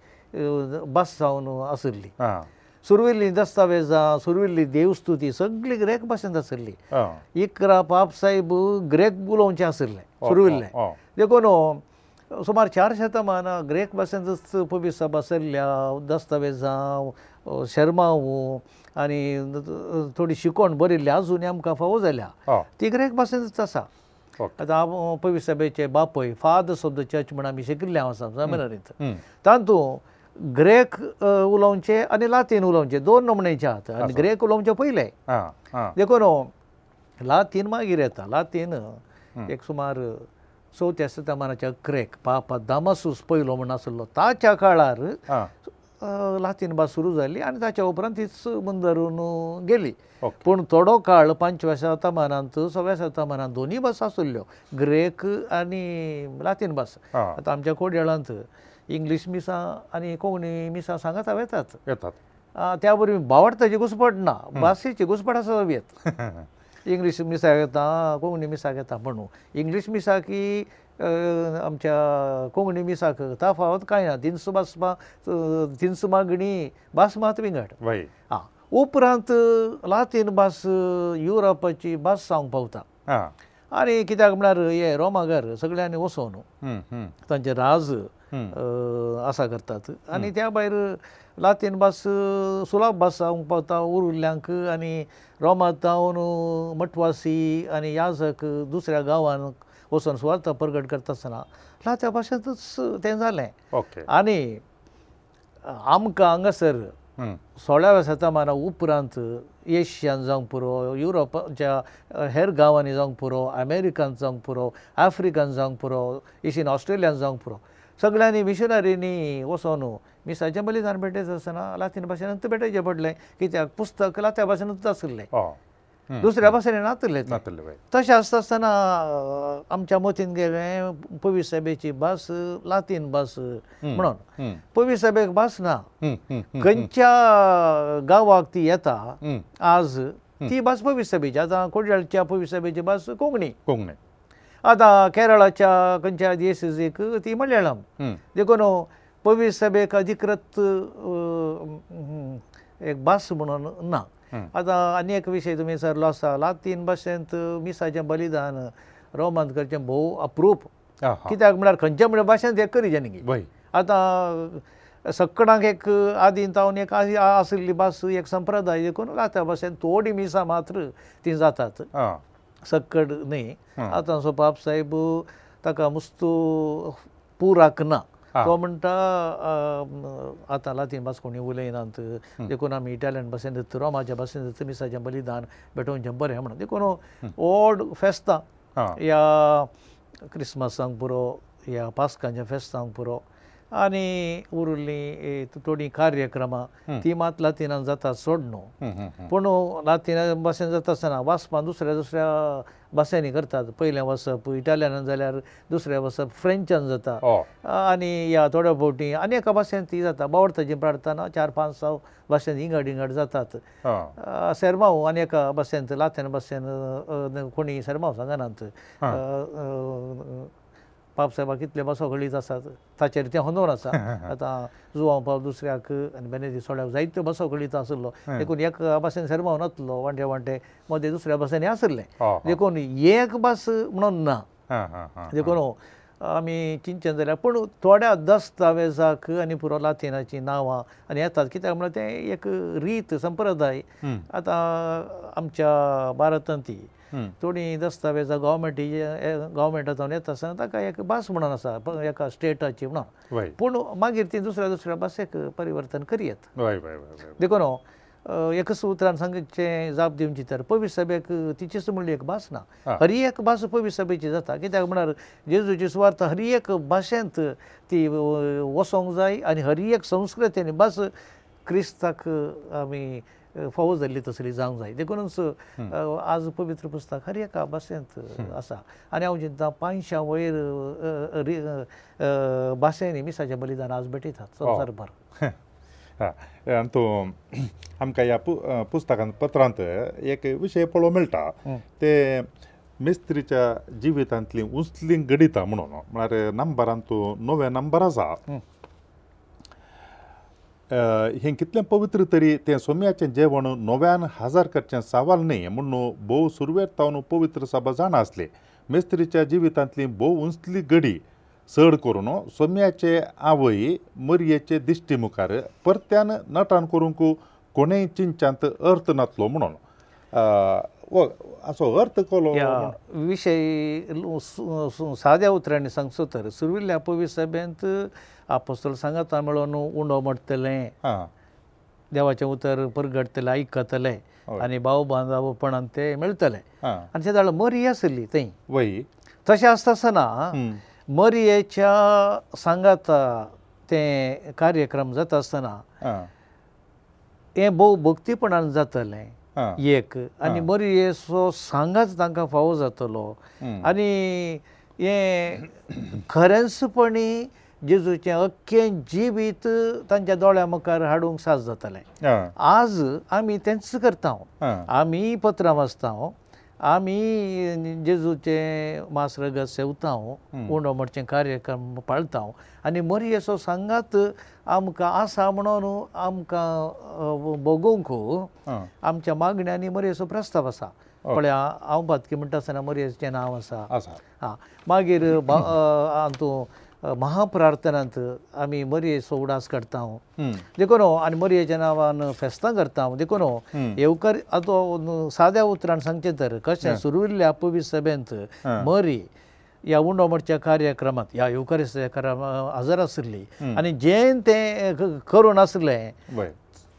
भास जावन आशिल्ली सुरविल्लीं दस्तावेजां सुरविल्ली देवस्तुती सगळी ग्रेक भाशेंत आशिल्ली इकरा पाप साहेब ग्रेक उलोवचें आशिल्लें सुरविल्लें देखून सुमार 4 शतमानां ग्रेक भाशेंतच पवित्र सभा चल्ल्या दस्तावेजां शर्मावू आनी थोडी शिकोण बरिल्ली आजून आमकां फावो जाल्या ती ग्रेक भाशेनच आसा. आतां पवी सभेचे बापय फादर्स ऑफ द चर्च म्हण आमी शिकिल्ले आसा सेमिनरींत, तातूंत ग्रेक उलोवचे आनी लातीन उलोवचे दोन नमण्याचे आहात. आनी ग्रेक उलोवचे पयले देखून लातीन मागीर येता. लातीन एक सुमार 4थ्या शतमानाच्या ग्रेक पापा दामासूस पयलो म्हण आसलो ताच्या काळार लातीन भास सुरू जाली आनी ताच्या उपरांत तीच मुंदरून गेली. पूण थोडो काळ 5व्या शतमानांत 6व्या शतमानांत दोनूय भास आसल्ल्यो, ग्रेक आनी लातीन भास. आतां आमच्या कोडयाळांत इंग्लीश मिसां आनी कोंकणी मिसां सांगता येतात. त्या वरवीं भावार्थाची घुसपट ना, भाशेची घुसपट आसा येत. इंग्लीश मिसाक येता, कोंकणी मिसाक येता म्हणून इंग्लीश मिसाक की आमच्या कोंकणी मिसाक तफावत कांय ना. तिनसु मागणी भास मात विंगड. उपरांत लातीन भास युरोपाची भास जावंक पावता. आनी कित्याक म्हळ्यार हे रोमाघर सगळ्यांनी वचोन तांचे राज आसा करतात आनी त्या भायर लातीन भास सुलभ भास जावंक पावता उरिल्ल्यांक. आनी रोमांत जावन मठवासी आनी याजक दुसऱ्या गांवांत वचोन सुवार्ता प्रगट करता आसतना लात्या भाशेंतूच तें जालें. आनी आमकां हांगासर 16व्या शतमाना उपरांत एशियान जावंक पुरो, युरोपाच्या हेर गांवांनी जावंक पुरो, अमेरिकांत जावंक पुरो, आफ्रिकांत जावंक पुरो, एशियन ऑस्ट्रेलियान जावंक पुरो, सगळ्यांनी मिशनरींनी वचोन मिसाचें बलिदान भेटयता आसतना लातीन भाशेनूच भेटयचें पडलें. कित्याक पुस्तक लात्या भाशेनूच आसलें, दुसऱ्या भाशेन नासलें. तशें आसता आसतना आमच्या मतीन गेलें पवी सभेची भास लातीन भास म्हणून. पवी सभेक भास ना, खंयच्या गांवाक ती येता आज ती भास पवी सभेची. आतां कोडयाळच्या पवी सभेची भास कोंकणी. आतां केरळाच्या खंयच्या दिएसीसीक ती मलयाळम. देखून पवी सभेक अधिकृत एक भास म्हणून ना. आतां आनी एक विशय तुमी विचारलो आसा, लातीन भाशेंत मिसाचें बलिदान रोमांत करचें भोव अप्रूप. कित्याक म्हळ्यार खंयच्या भाशेंत तें करिचें न्ही. आतां सक्कडांक एक आदीन तावन एक आशिल्ली भास एक संप्रदाय देखून लात्या भाशेंत थोडी मिसां मात्र ती जातात, सक्कड न्ही. आतां सो पाप साहेब ताका मुस्तू पुराक ना, तो म्हणटा आतां लातीन भास कोणी उलयनात, देखून आमी इटालियन भाशेंत रोमाच्या भाशेंत मिसाचें बलिदान भेटोवचें बरें म्हणून. देखून व्हड फेस्तां या क्रिस्मसांक पुरो, या पास्कांच्या फेस्तांक पुरो आनी उरिल्लीं थोडीं कार्यक्रमां ती मात लातिनान जाता चड न्हू. पूण लातीन भाशेन जाता आसतना वाचपां दुसऱ्या भाशेनी करतात. पयलें वचप इटालियनान जाल्यार दुसरें वचप फ्रेंचान जाता. आनी ह्या थोड्या फावटी आनी एका भाशेन ती जाता. बावर्थाची प्रार्थना 4-5 भाशेन इंगड जातात. सेर्मांव आनी एका भाशेंत लातीन भाशेन कोणी सेर्मांव सांगनात. पाप साहेबा कितले बसो कळीत आसात ताचेर तें होंदोर आसा. आतां जुवांव पाप दुसऱ्याक आनी बेनेदी सोड्याक जायत्यो बसो कळीत आसलो. देखून एक भाशेन सेर्मांव नासलो, वांटे वांटे मदें दुसऱ्या भाशेनी आसलें. देखून एक भास म्हणून ना. देखून आमी चिंतचें जाल्यार पूण थोड्या दस्तावेजाक आनी पुरो लातिनाची नांवां आनी येतात. कित्याक म्हळ्यार तें एक रीत संप्रदाय. आतां आमच्या भारतांत ती थोडी दस्तावेजां गव्हर्मेंटांतल्यान येता आसतना ताका एक भास म्हणून आसा एका स्टेटाची म्हणून. पूण मागीर ती दुसऱ्या भाशेक परिवर्तन करीत. देखून एकच उतरान सांगचें जाप दिवची तर पवी सभेक तिचीच म्हणली एक भास ना. हर एक भास पवी सभेची जाता. कित्याक म्हळ्यार जेजूची सुवार्थ हर एक भाशेंत ती वचोंक जाय आनी हर एक संस्कृती आनी भास क्रिस्ताक आमी फावो जाल्ली तसली जावंक जाय. देखूनच आज पवित्र पुस्तक हर एका भाशेंत आसा. आनी हांव चिंतता 500 वयर भाशेनी मिसाचें बलिदान आज भेटयतात संवसारभर. आनी तो आमकां ह्या पुस्तकांत पत्रांत एक विशय पळोवंक मेळटा ते मेस्त्रीच्या जिवितांतली उंचली गणितां म्हणून. म्हळ्यार नंबरान तो 9वें नंबर आसा. हें कितलें पवित्र तरी तें सोम्याचें जेवण 9व्यान हजार करचें सवाल न्ही म्हणून भोव सुरवेर तावन पवित्र सभा जाणा आसली. मेस्त्रीच्या जिवितांतली भोव उंचली घडी चड करून सोम्याचे आवय मरयेचे दिश्टी मुखार परत्यान नटान करूंक कोणेय चिंचांत अर्थ नातलो म्हणून असो अर्थ कोलो ह्या विशय साद्या उतरांनी सांगचो तर सुरविल्ल्या पवित्र सभेंत आपोस्तल सांगाता मेळोन उंडो म्हणटलें देवाचें उतर परगडतलें आयकतलें आनी भाव बांधवपणान ते मेळटले आनी ते जाल्यार मरी आसली थंय वय तशें आसतना मरयेच्या सांगाता ते कार्यक्रम जाता आसतना हें भोव भक्तीपणान जातलें एक आनी मरयेचो सांगात तांकां फावो जातलो आनी हें खरेंचपणी जेजूचें अख्खें जिवीत तांच्या दोळ्या मुखार हाडूंक साज जातलें आज आमी तेंच करता आमी पत्रां वाचता आमी जेजूचें मास रगत सेवता उंडो म्हणचें कार्यक्रम पाळता आनी मरयेचो सांगात आमकां आसा म्हणून आमकां बगूंक आमच्या मागण्यांनी मरयेचो प्रस्ताव आसा पळया हांव भातकी म्हणटा आसतना मरयेचें नांव आसा मागीर हातूं महाप्रार्थनांत आमी मरयेचो उडास काडटा देखून आनी मरयेच्या नांवान फेस्तां करता देखून येवकार आतां साद्या उतरान सांगचें तर कशें सुरविल्ल्या पवित्र सभेंत मरी ह्या उंडो म्हणच्या कार्यक्रमांत ह्या येवकारिस्ताच्या हजर आशिल्ली आनी जें तें करून आसलें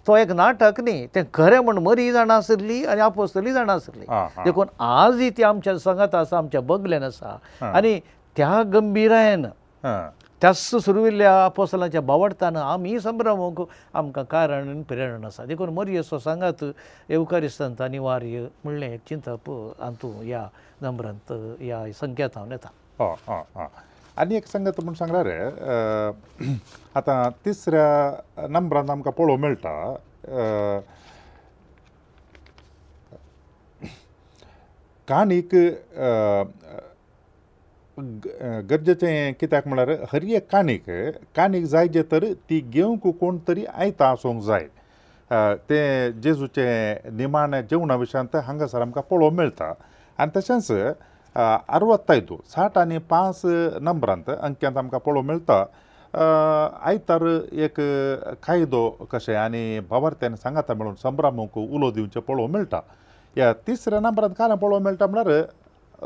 तो एक नाटक न्ही तें खरें म्हण मरी जाणा आशिल्ली आनी आपोस्तली जाणा आशिल्ली देखून आजय ती आमच्या संगात आसा आमच्या बगलेन आसा आनी त्या गंभीरायेन त्याच सुरविल्ल्या आपोस्तलांच्या बावडतान आमी संभ्रमूंक आमकां कारण आनी प्रेरण आसा देखून मरयेचो सांगात येवकारिस्तांत अनिवार्य म्हणलें एक चिंतप हातूं ह्या नंबरांत ह्या संख्यात हांव येता आनी एक सांगत म्हूण सांगल्यार आतां तिसऱ्या नंबरांत आमकां पळोवंक मेळटा काणीक गरजेचें कित्याक म्हळ्यार हर एक काणीक जाय जे तर ती घेवंक कोण तरी आयता आसूंक जाय ते जेजूचे निमाणे जेवणा विशयांत हांगासर आमकां पळोवंक मेळटा आनी तशेंच 65 आनी 5 नंबरांत अंक्यांत आमकां पळोवंक मेळटा आयतार एक कायदो कशें आनी भावार्थ्यान सांगाता मेळून संभ्रमूंक उलो दिवचें पळोवंक मेळटा ह्या तिसऱ्या नंबरांत काय पळोवंक मेळटा म्हळ्यार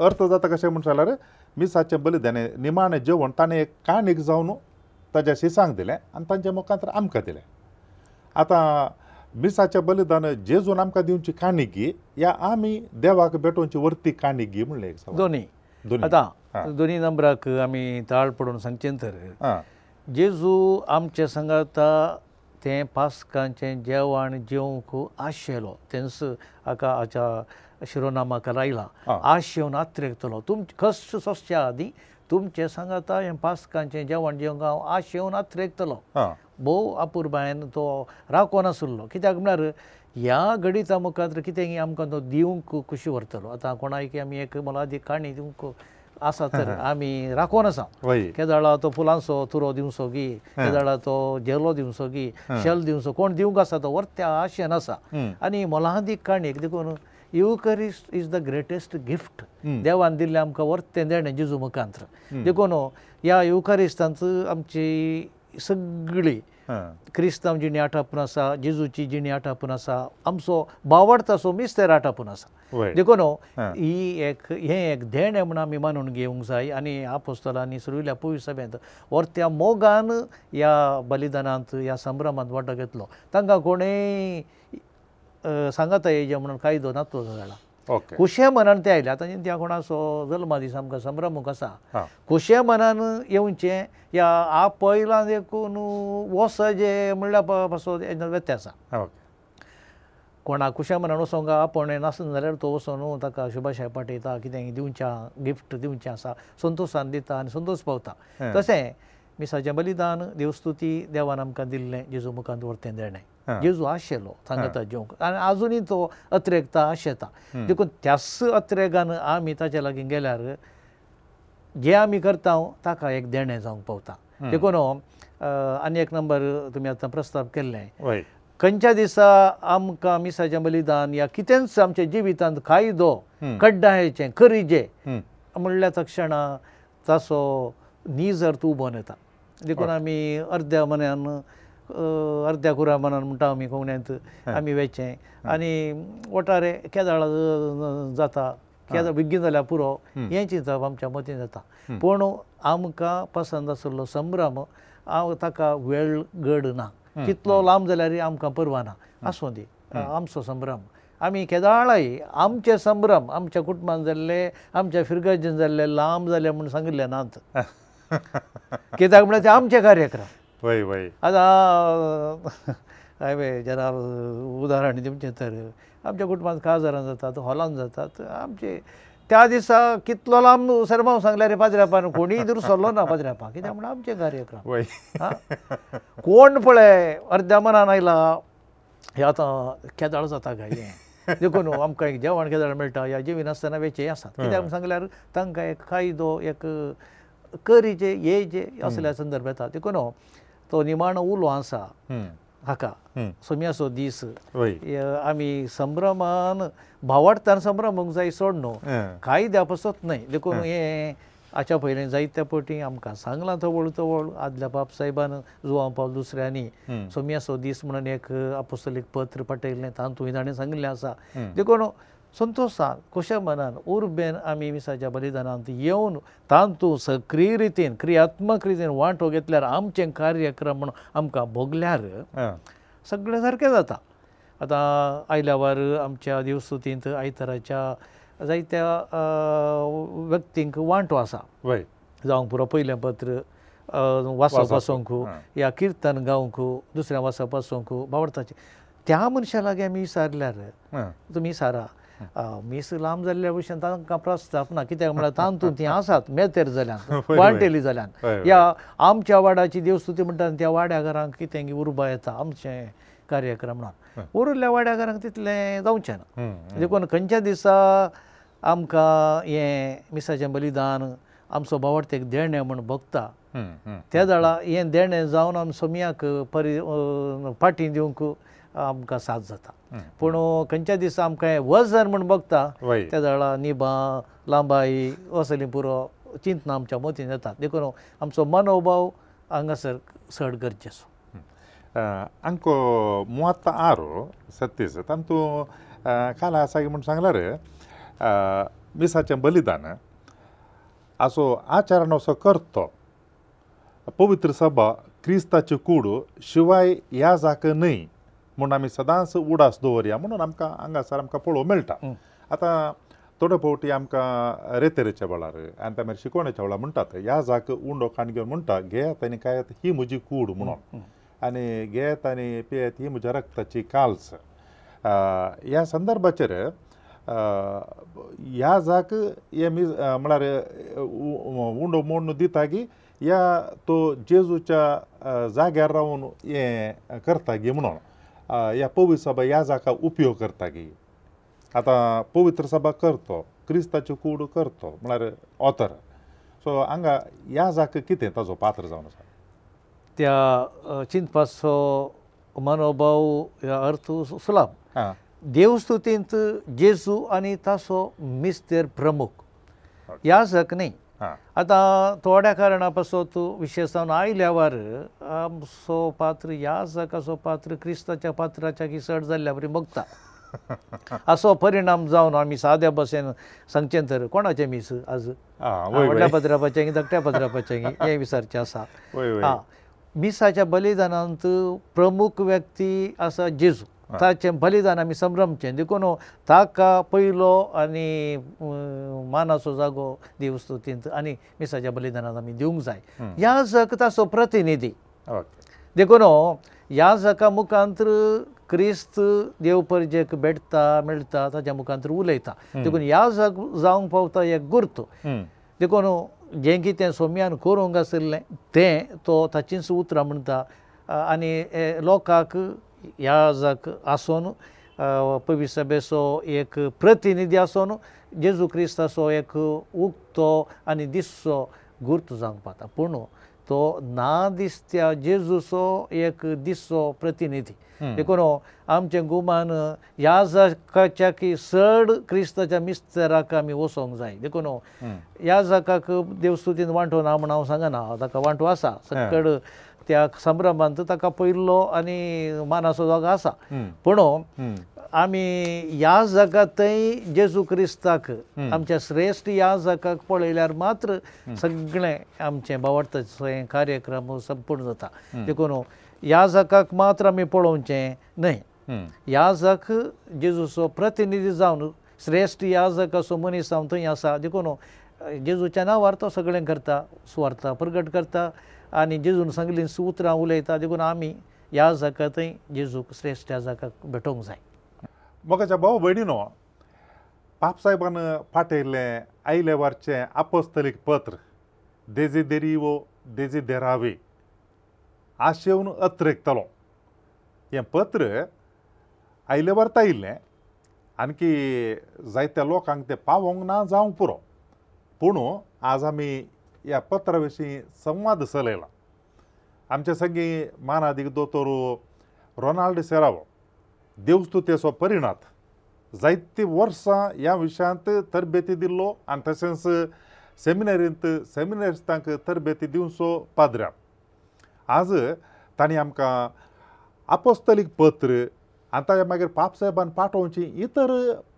अर्थ जाता कशें म्हण जाल्यार मिसाचें बलिदान निमाणें जेवण ताणें एक काणीक जावन ताच्या शिसांक दिलें आनी तांच्या मुखांतर आमकां दिलें आतां मिसाचें बलिदान जेजून आमकां दिवची काणिकी या आमी देवाक भेटोवची वर्ती काणिकी म्हणलें एक दोनी आतां दोनी नंबराक आमी ताळ पडून सांगचें तर जेजू आमचे सांगाता तें पास्कांचें जेवण जेवंक आशेलो तेंच हाका हाच्या शिरोनामाक लायलां आशेवन आत्रेकतलो कश्ट सोंसच्या आदीं तुमचें सांगाता हें पास्कांचें जेवण जेवंक हांव आशेवन आत्रेकतलो भोव अपुरबायेन तो राखोन आसलो कित्याक म्हळ्यार ह्या गणिता मुखार कितेंय आमकां तो दिवंक कुशी व्हरतलो आतां कोणाक आमी एक मोलादी काणी दिवंक आसा तर आमी राखोन आसा केदाळा तो फुलांचो तुरो दिवचो गी केदाळा तो जेलो दिवचो गी शेल दिवचो कोण दिवंक आसा तो वर्त्या आशेन आसा आनी मोलादी काणयेक देखून युकरिस्ट इज द ग्रेटेस्ट गिफ्ट देवान दिल्लें आमकां वर्तें देणें जेजू मुखांतर देखून ह्या युकरिस्तांत आमची सगळी क्रिस्तांव जिणी आटापून आसा जेजूची जिणी आटापून आसा आमचो बावडताचो मिस्तेर आटापून आसा देखून हें एक देणें म्हूण आमी मानून घेवंक जाय आनी आपोस्तलांनी सुरविल्ल्या पवित्र सभेंत वर्त्या मोगान ह्या बलिदानांत ह्या संभ्रमांत वांटो घेतलो तांकां कोणेय सांगाता येजे म्हणून कायदो नातलो जाला खुशे मनान ते आयले आतां त्या कोणाचो जल्मा दीस आमकां संभ्रमूक आसा खुशे मनान येवचें या आपयलां देखून वसजे म्हणल्या पासो व्यत्यास आसा कोणाक खुशे मनान वचोंक आपण नासना जाल्यार तो वचोन ताका शुभाशय पाठयता कितेंय दिवचें गिफ्ट दिवचें आसा संतोशान दिता आनी संतोश पावता तशें मिसाचें बलिदान देवस्तुती देवान आमकां दिल्लें जेजू मुखांत वर्तें देणें जेजू आशेलो सांगता जेवंक आनी आजुनूय तो अत्रेकता आशेता देखून त्याच अत्रेगान आमी ताचे लागीं गेल्यार जें आमी करता ताका एक देणें जावंक पावता देखून आनी एक नंबर तुमी आतां प्रस्ताव केल्लें खंयच्या दिसा आमकां मिसाचें बलिदान या कितेंच आमच्या जिवितांत कायदो कड्डायेचें करिजें म्हणल्या तक्षणा ताचो न्ही जर तूं उबोन येता देखून आमी अर्द्या मनान अर्द्या कुरा मनान म्हणटा आमी कोंकण्यांत आमी वेचें आनी ओटारे केदाळ जाता केदाळ बेगीन जाल्यार पुरो हें चिंतप आमच्या मतीन जाता पूण आमकां पसंद आशिल्लो संभ्रम हांव ताका वेळ गड ना कितलो लांब जाल्यार आमकां परवा ना आसूं दी आमचो संभ्रम आमी केदाळय आमचे संभ्रम आमच्या कुटुंबान जाल्ले आमच्या फिरगतीन जाल्ले लांब जाले म्हूण सांगिल्ले नात कित्याक म्हळ्यार ते आमचे कार्यक्रम वय वय आतां हांवें जरा उदाहरण दिवचें तर आमच्या कुटुंबांत काजारां जातात हॉलान जातात आमचे त्या दिसा कितलो लांब सरमाव सांगल्यार रे पाजऱ्यापान कोणीय दूर सरलो ना पाजऱ्यापा कित्याक म्हण आमचे कार्यक्रम वय कोण पळय अर्द्या मनान आयला हे आतां केदाळ जाता काय हें देखून आमकां एक जेवण केदाळ मेळटा या जेवी नासतना वेचे आसात कित्याक म्हण सांगल्यार तांकां एक खायदो एक करीचे येजे असल्या संदर्भ येता देखून तो निमाणो उलो आसा हाका सोम्याचो दीस आमी संभ्रमान भावार्थान संभ्रमूंक जाय सोड न्हू कायद्या पसत न्हय देखून हें हाच्या पयलीं जायत्या फावटी आमकां सांगलां तवळ तवळ आदल्या बाब साहेबान जुवां पावल दुसऱ्यांनी सोम्याचो दीस म्हणून एक अपोस्तलीक पत्र पाठयल्लें तातूंत ताणें सांगिल्लें आसा देखून संतोशान खुशा मनान उर्बेन आमी मिसाच्या बलिदानांत येवन तातूंत सक्रीय रितीन क्रियात्मक रितीन वांटो घेतल्यार आमचें कार्यक्रम म्हणून आमकां भोगल्यार सगळें सारकें जाता आतां आयल्या वार आमच्या देवस्तुतींत आयताराच्या जायत्या व्यक्तींक वांटो आसा जावंक पुरो पयलें पत्र वाचप वाचोंक या किर्तन गावंक दुसऱ्या वाचप वाचोंक भावार्थाचें त्या मनशा लागीं आमी विचारल्यार तुमी सारा मीस लांब जाल्ल्या भशेन तांकां प्रस्ताप ना कित्याक म्हळ्यार तातूंत तीं आसात मेतेर जाल्यान वांटेली जाल्यान या आमच्या वाड्याची देवस्तुती म्हणटा त्या वाड्या घरांक कितें उर्बा येता आमचें कार्यक्रम म्हणून उरिल्ल्या वाड्या घरांक तितलें जावचें ना देखून खंयच्या दिसा आमकां हें मिसाचें बलिदान आमचो भावार्थ एक देणें म्हूण भोगता त्या दाळा हें देणें जावन आमी सोम्याक फाटीं दिवंक आमकां साथ जाता पूण खंयच्या दिसा आमकां हें वजन म्हूण भोगता त्या दाळा निबां लांबाई असली पुरो चिंतना आमच्या मतीन येतात देखून आमचो मनोभाव हांगासर चड गरजेचो आमको 36 36 तांतू काल आसा की म्हूण सांगल्यार मिसाचें बलिदान असो आचरण असो करतो पवित्र सभा क्रिस्ताची कूड शिवाय ह्या जाक न्हय म्हूण आमी सदांच उडास दवरया म्हणून आमकां हांगासर आमकां पळोवंक मेळटा आतां थोडे फावटी आमकां रेतेरेच्या वेळार आनी त्या भायर शिकवण्याच्या वेळार म्हणटात ह्या जाक उंडो खाणग्यो म्हणटा घेयात आनी खायात ही म्हजी कूड म्हणून आनी घेयात आनी पियेत ही म्हज्या रक्ताची काल्स ह्या संदर्भाचेर ह्या जाक हे म्हळ्यार उंडो मोडून दिता की ह्या तो जेजूच्या जाग्यार रावन हें करता गी म्हणून ह्या पवित्र सभा ह्या जाका उपयोग करता गी आतां पवित्र सभा करतो क्रिस्ताची कूड करतो म्हळ्यार ऑथर सो हांगा ह्या जाक कितें ताजो पात्र जावन आसा त्या चिंतपाचो मनोभाव अर्थ सुलभ देवस्तुतींत जेजू आनी ताचो मिस्तेर प्रमुख ह्या जाक न्ही आतां थोड्या कारणा पासत विशेशान आयल्या वार आमचो पात्र ह्या जाकाचो पात्र क्रिस्ताच्या पात्राच्या की चड जाल्ल्या बरी भोगता असो परिणाम जावन आमी साद्या बशेन सांगचें तर कोणाचें मीस आज व्हडल्या पत्रापाचें की धाकट्या पत्रापाचें हें विचारचें आसा मिसाच्या बलिदानांत प्रमुख व्यक्ती आसा जेजू ताचें बलिदान आमी संभ्रमचें देखून ताका पयलो आनी मानाचो जागो देवस्तुतींत आनी मिसाच्या बलिदानांत आमी दिवंक जाय ह्या जग ताचो प्रतिनिधी देखून ह्या जगा मुखांतर क्रिस्त देवपर्जेक भेटता मेळटा ताच्या मुखांतर उलयता देखून ह्या जग जावंक पावता एक गुर्त देखून जें कितें सोम्यान करूंक आशिल्लें तें तो ताचींच उतरां म्हणटा आनी लोकांक ह्या जाग आसून पवित्र सभेचो एक प्रतिनिधी आसून जेजू क्रिस्ताचो एक उक्तो आनी दिसचो गुर्त जावंक पावता पूण तो ना दिसत्या जेजूचो एक दिसचो प्रतिनिधी देखून आमचे गुमान ह्या जाकाच्या की चड क्रिस्ताच्या मिस्तेराक आमी वचोंक जाय देखून ह्या जाकाक देवस्तुतीन वांटो ना म्हण हांव सांगना ताका वांटो आसा सकड त्या संभ्रमांत ताका पयलो आनी मानाचो जागो आसा पूण आमी ह्या जगातय जेजू क्रिस्ताक आमच्या श्रेश्ठ ह्या जगाक पळयल्यार मात्र सगळें आमचें भावार्थाचें कार्यक्रम संपूर्ण जाता देखून ह्या जगाक मात्र आमी पळोवचें न्हय ह्या जग जेजूचो प्रतिनिधी जावन श्रेश्ठ ह्या जगाचो मनीस जावन थंय आसा देखून जेजूच्या नांवार तो सगळें करता सुवार्ता प्रगट करता आनी जेजून सांगलीं उतरां उलयता देखून आमी ह्या जगातय जेजूक श्रेश्ठ ह्या जगाक भेटोवंक जाय मोगाच्या भाव भयणीनो पाप साहेबान फाटयल्लें आयले वारचें आपोस्तलीक पत्र देजिदेरिवो देजिदेरावे आशेवन अत्रेकतलो हें पत्र आयले वारता आयिल्लें आनकी जायत्या लोकांक तें पावोंक ना जावंक पुरो पूण आज आमी ह्या पत्रा विशीं संवाद चलयला आमचे संगी मानादीक दोतोर रोनाल्ड सेरावो देवस्तुतेचो परिणात जायतीं वर्सां ह्या विशयांत तरबेती दिल्लो आनी तशेंच सेमिनारींत सेमिनारिस्टांक तरबेती दिवचो पाद्र्या आज तांणी आमकां आपोस्तलीक पत्र आनी ताच्या मागीर पाप साहेबान पाठोवचीं इतर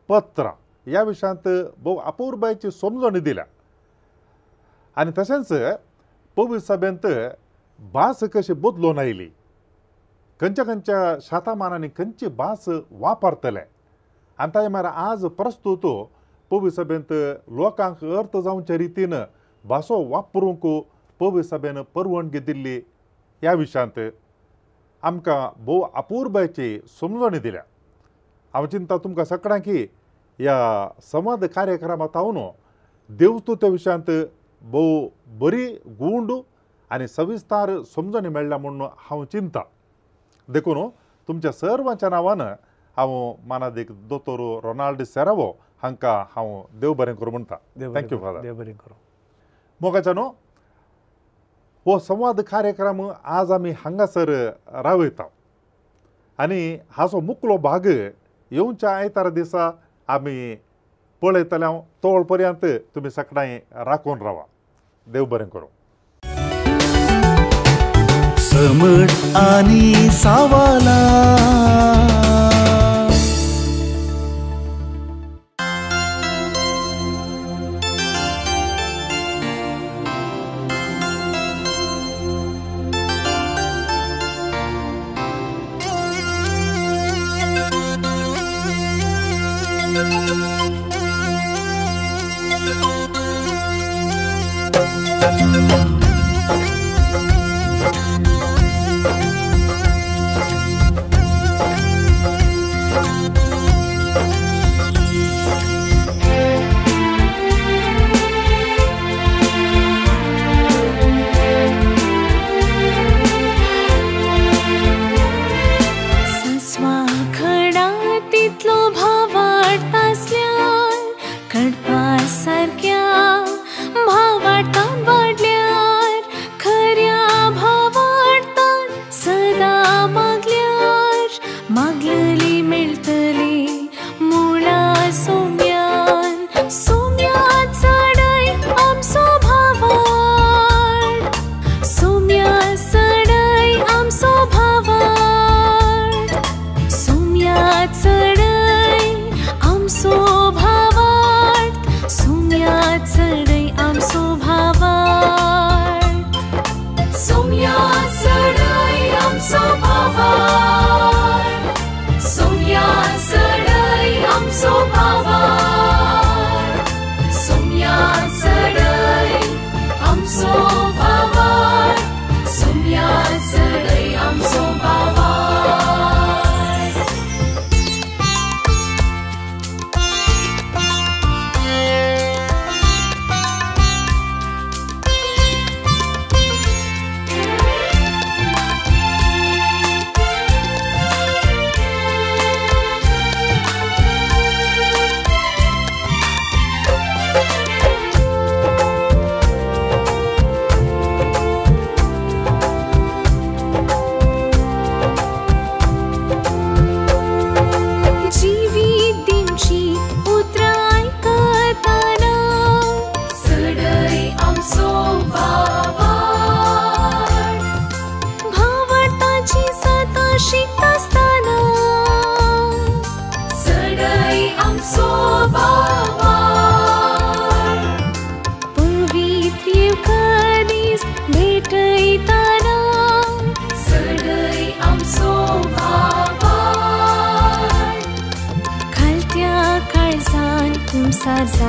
पत्रां ह्या विशयांत भोव अपूर्बायेची समजणी दिल्या आनी तशेंच पवित्र सभेंत भास कशी बदलून आयली खंयच्या खंयच्या शातामानांनी खंयची भास वापरतले आनी ताचे म्हळ्यार आज प्रस्तुत पवित्र सभेंत लोकांक अर्थ जावच्या रितीन भासो वापरूंक पवित्र सभेन परवानगी दिल्ली ह्या विशयांत आमकां भोव अपूर्बायेची समजणी दिल्या हांव चिंता तुमकां सगळ्यांक की ह्या संवाद कार्यक्रमांत हांव देवस्तुते विशयांत भोव बरी गूंड आनी सविस्तार समजणी मेळ्ळ्या म्हणून हांव चिंता देखून तुमच्या सर्वांच्या नांवान हांव मानादीक दोतोर रोनाल्ड सेरावो हांकां हांव देव बरें करूं म्हणटा थँक्यू फादर देव बरें करूं मोगाच्यानो हो संवाद कार्यक्रम आज आमी हांगासर रावयता आनी हाचो मुखलो भाग येवच्या आयतारा दिसा आमी पळयतले तोळ पर्यंत तुमी सगळ्यांनी राखून रावा देव बरें करूं समट आणि सावाला I'm so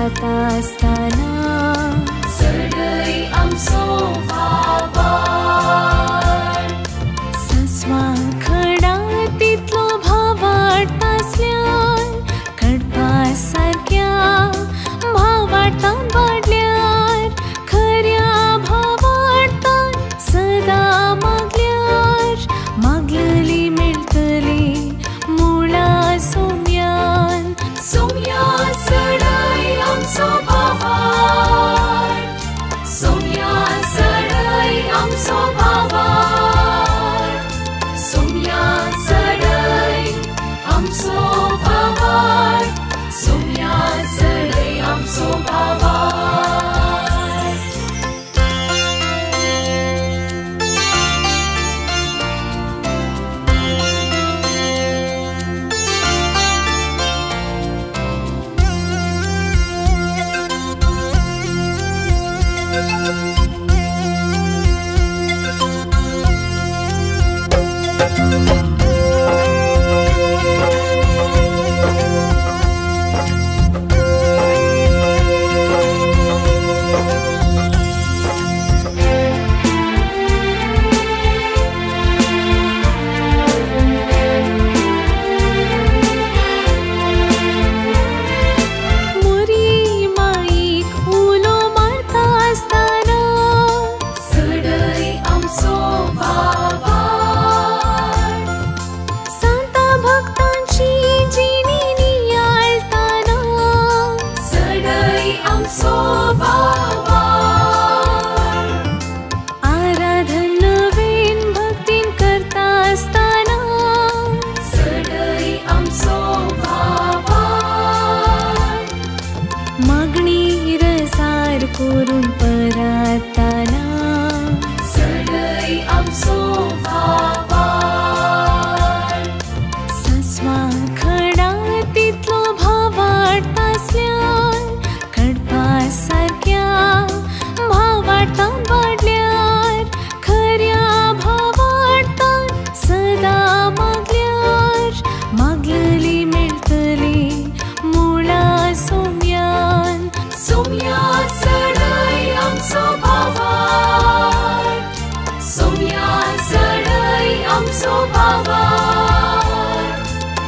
जाता असताना सडय आमचो भावार सस्वा खडा तितलो भावाट आसल्यार कडपा सारक्या भावाटान वाडल्यार खऱ्या भावाटान सदा मागल्यार मागलेली मेळटली मुळा सोम्यान सोम्या सडय आमचो भावार सोम्या सडय आमचो भावार सोम्या सडय आमचो भावार सोम्या सडय आमचो भावार मोरी माईक उलो मारता असताना सडय आमचो भावार सांता भक्तांची जिणी नियाळताना सडय आमचो भावार आराधन नवीन भक्तीन करता असताना सडय आमचो भावार मागणी रसार करून परताना सडय आमचो भावार सस्वा खडा तितलो भावाट आसल्यार कडपा सारक्या भावाटान वाडल्यार खऱ्या भावाटान सदा मागल्यार मागलेली मेळटली मुळा सोम्यान सोम्या सडय आमचो भावार सोम्या सडय आमचो भावार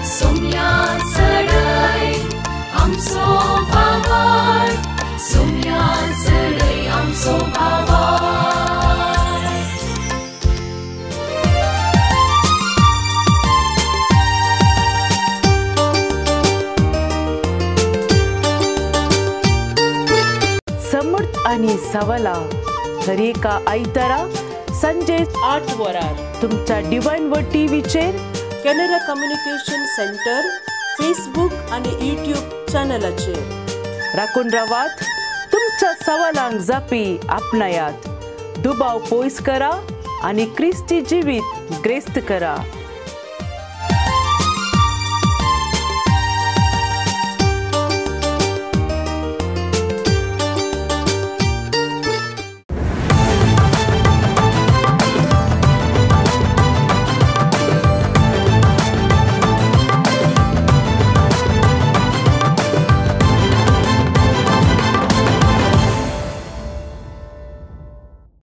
सोम्या सडय आमचो भावार सोम्या सडय आमचो भावार समर्थ आणि सवाला हर एका आयतारा संजे 8 वरार तुमच्या डिवाइन वर्ड टीव्हीचेर कॅनरा कम्युनिकेशन सेंटर फेसबुक आणि यूट्यूब चॅनलाचेर राखून रावात. तुमच्या सवालांक जापी आपणायात. दुबाव पयस करा आणि क्रिस्ती जिवीत ग्रेस्त करा.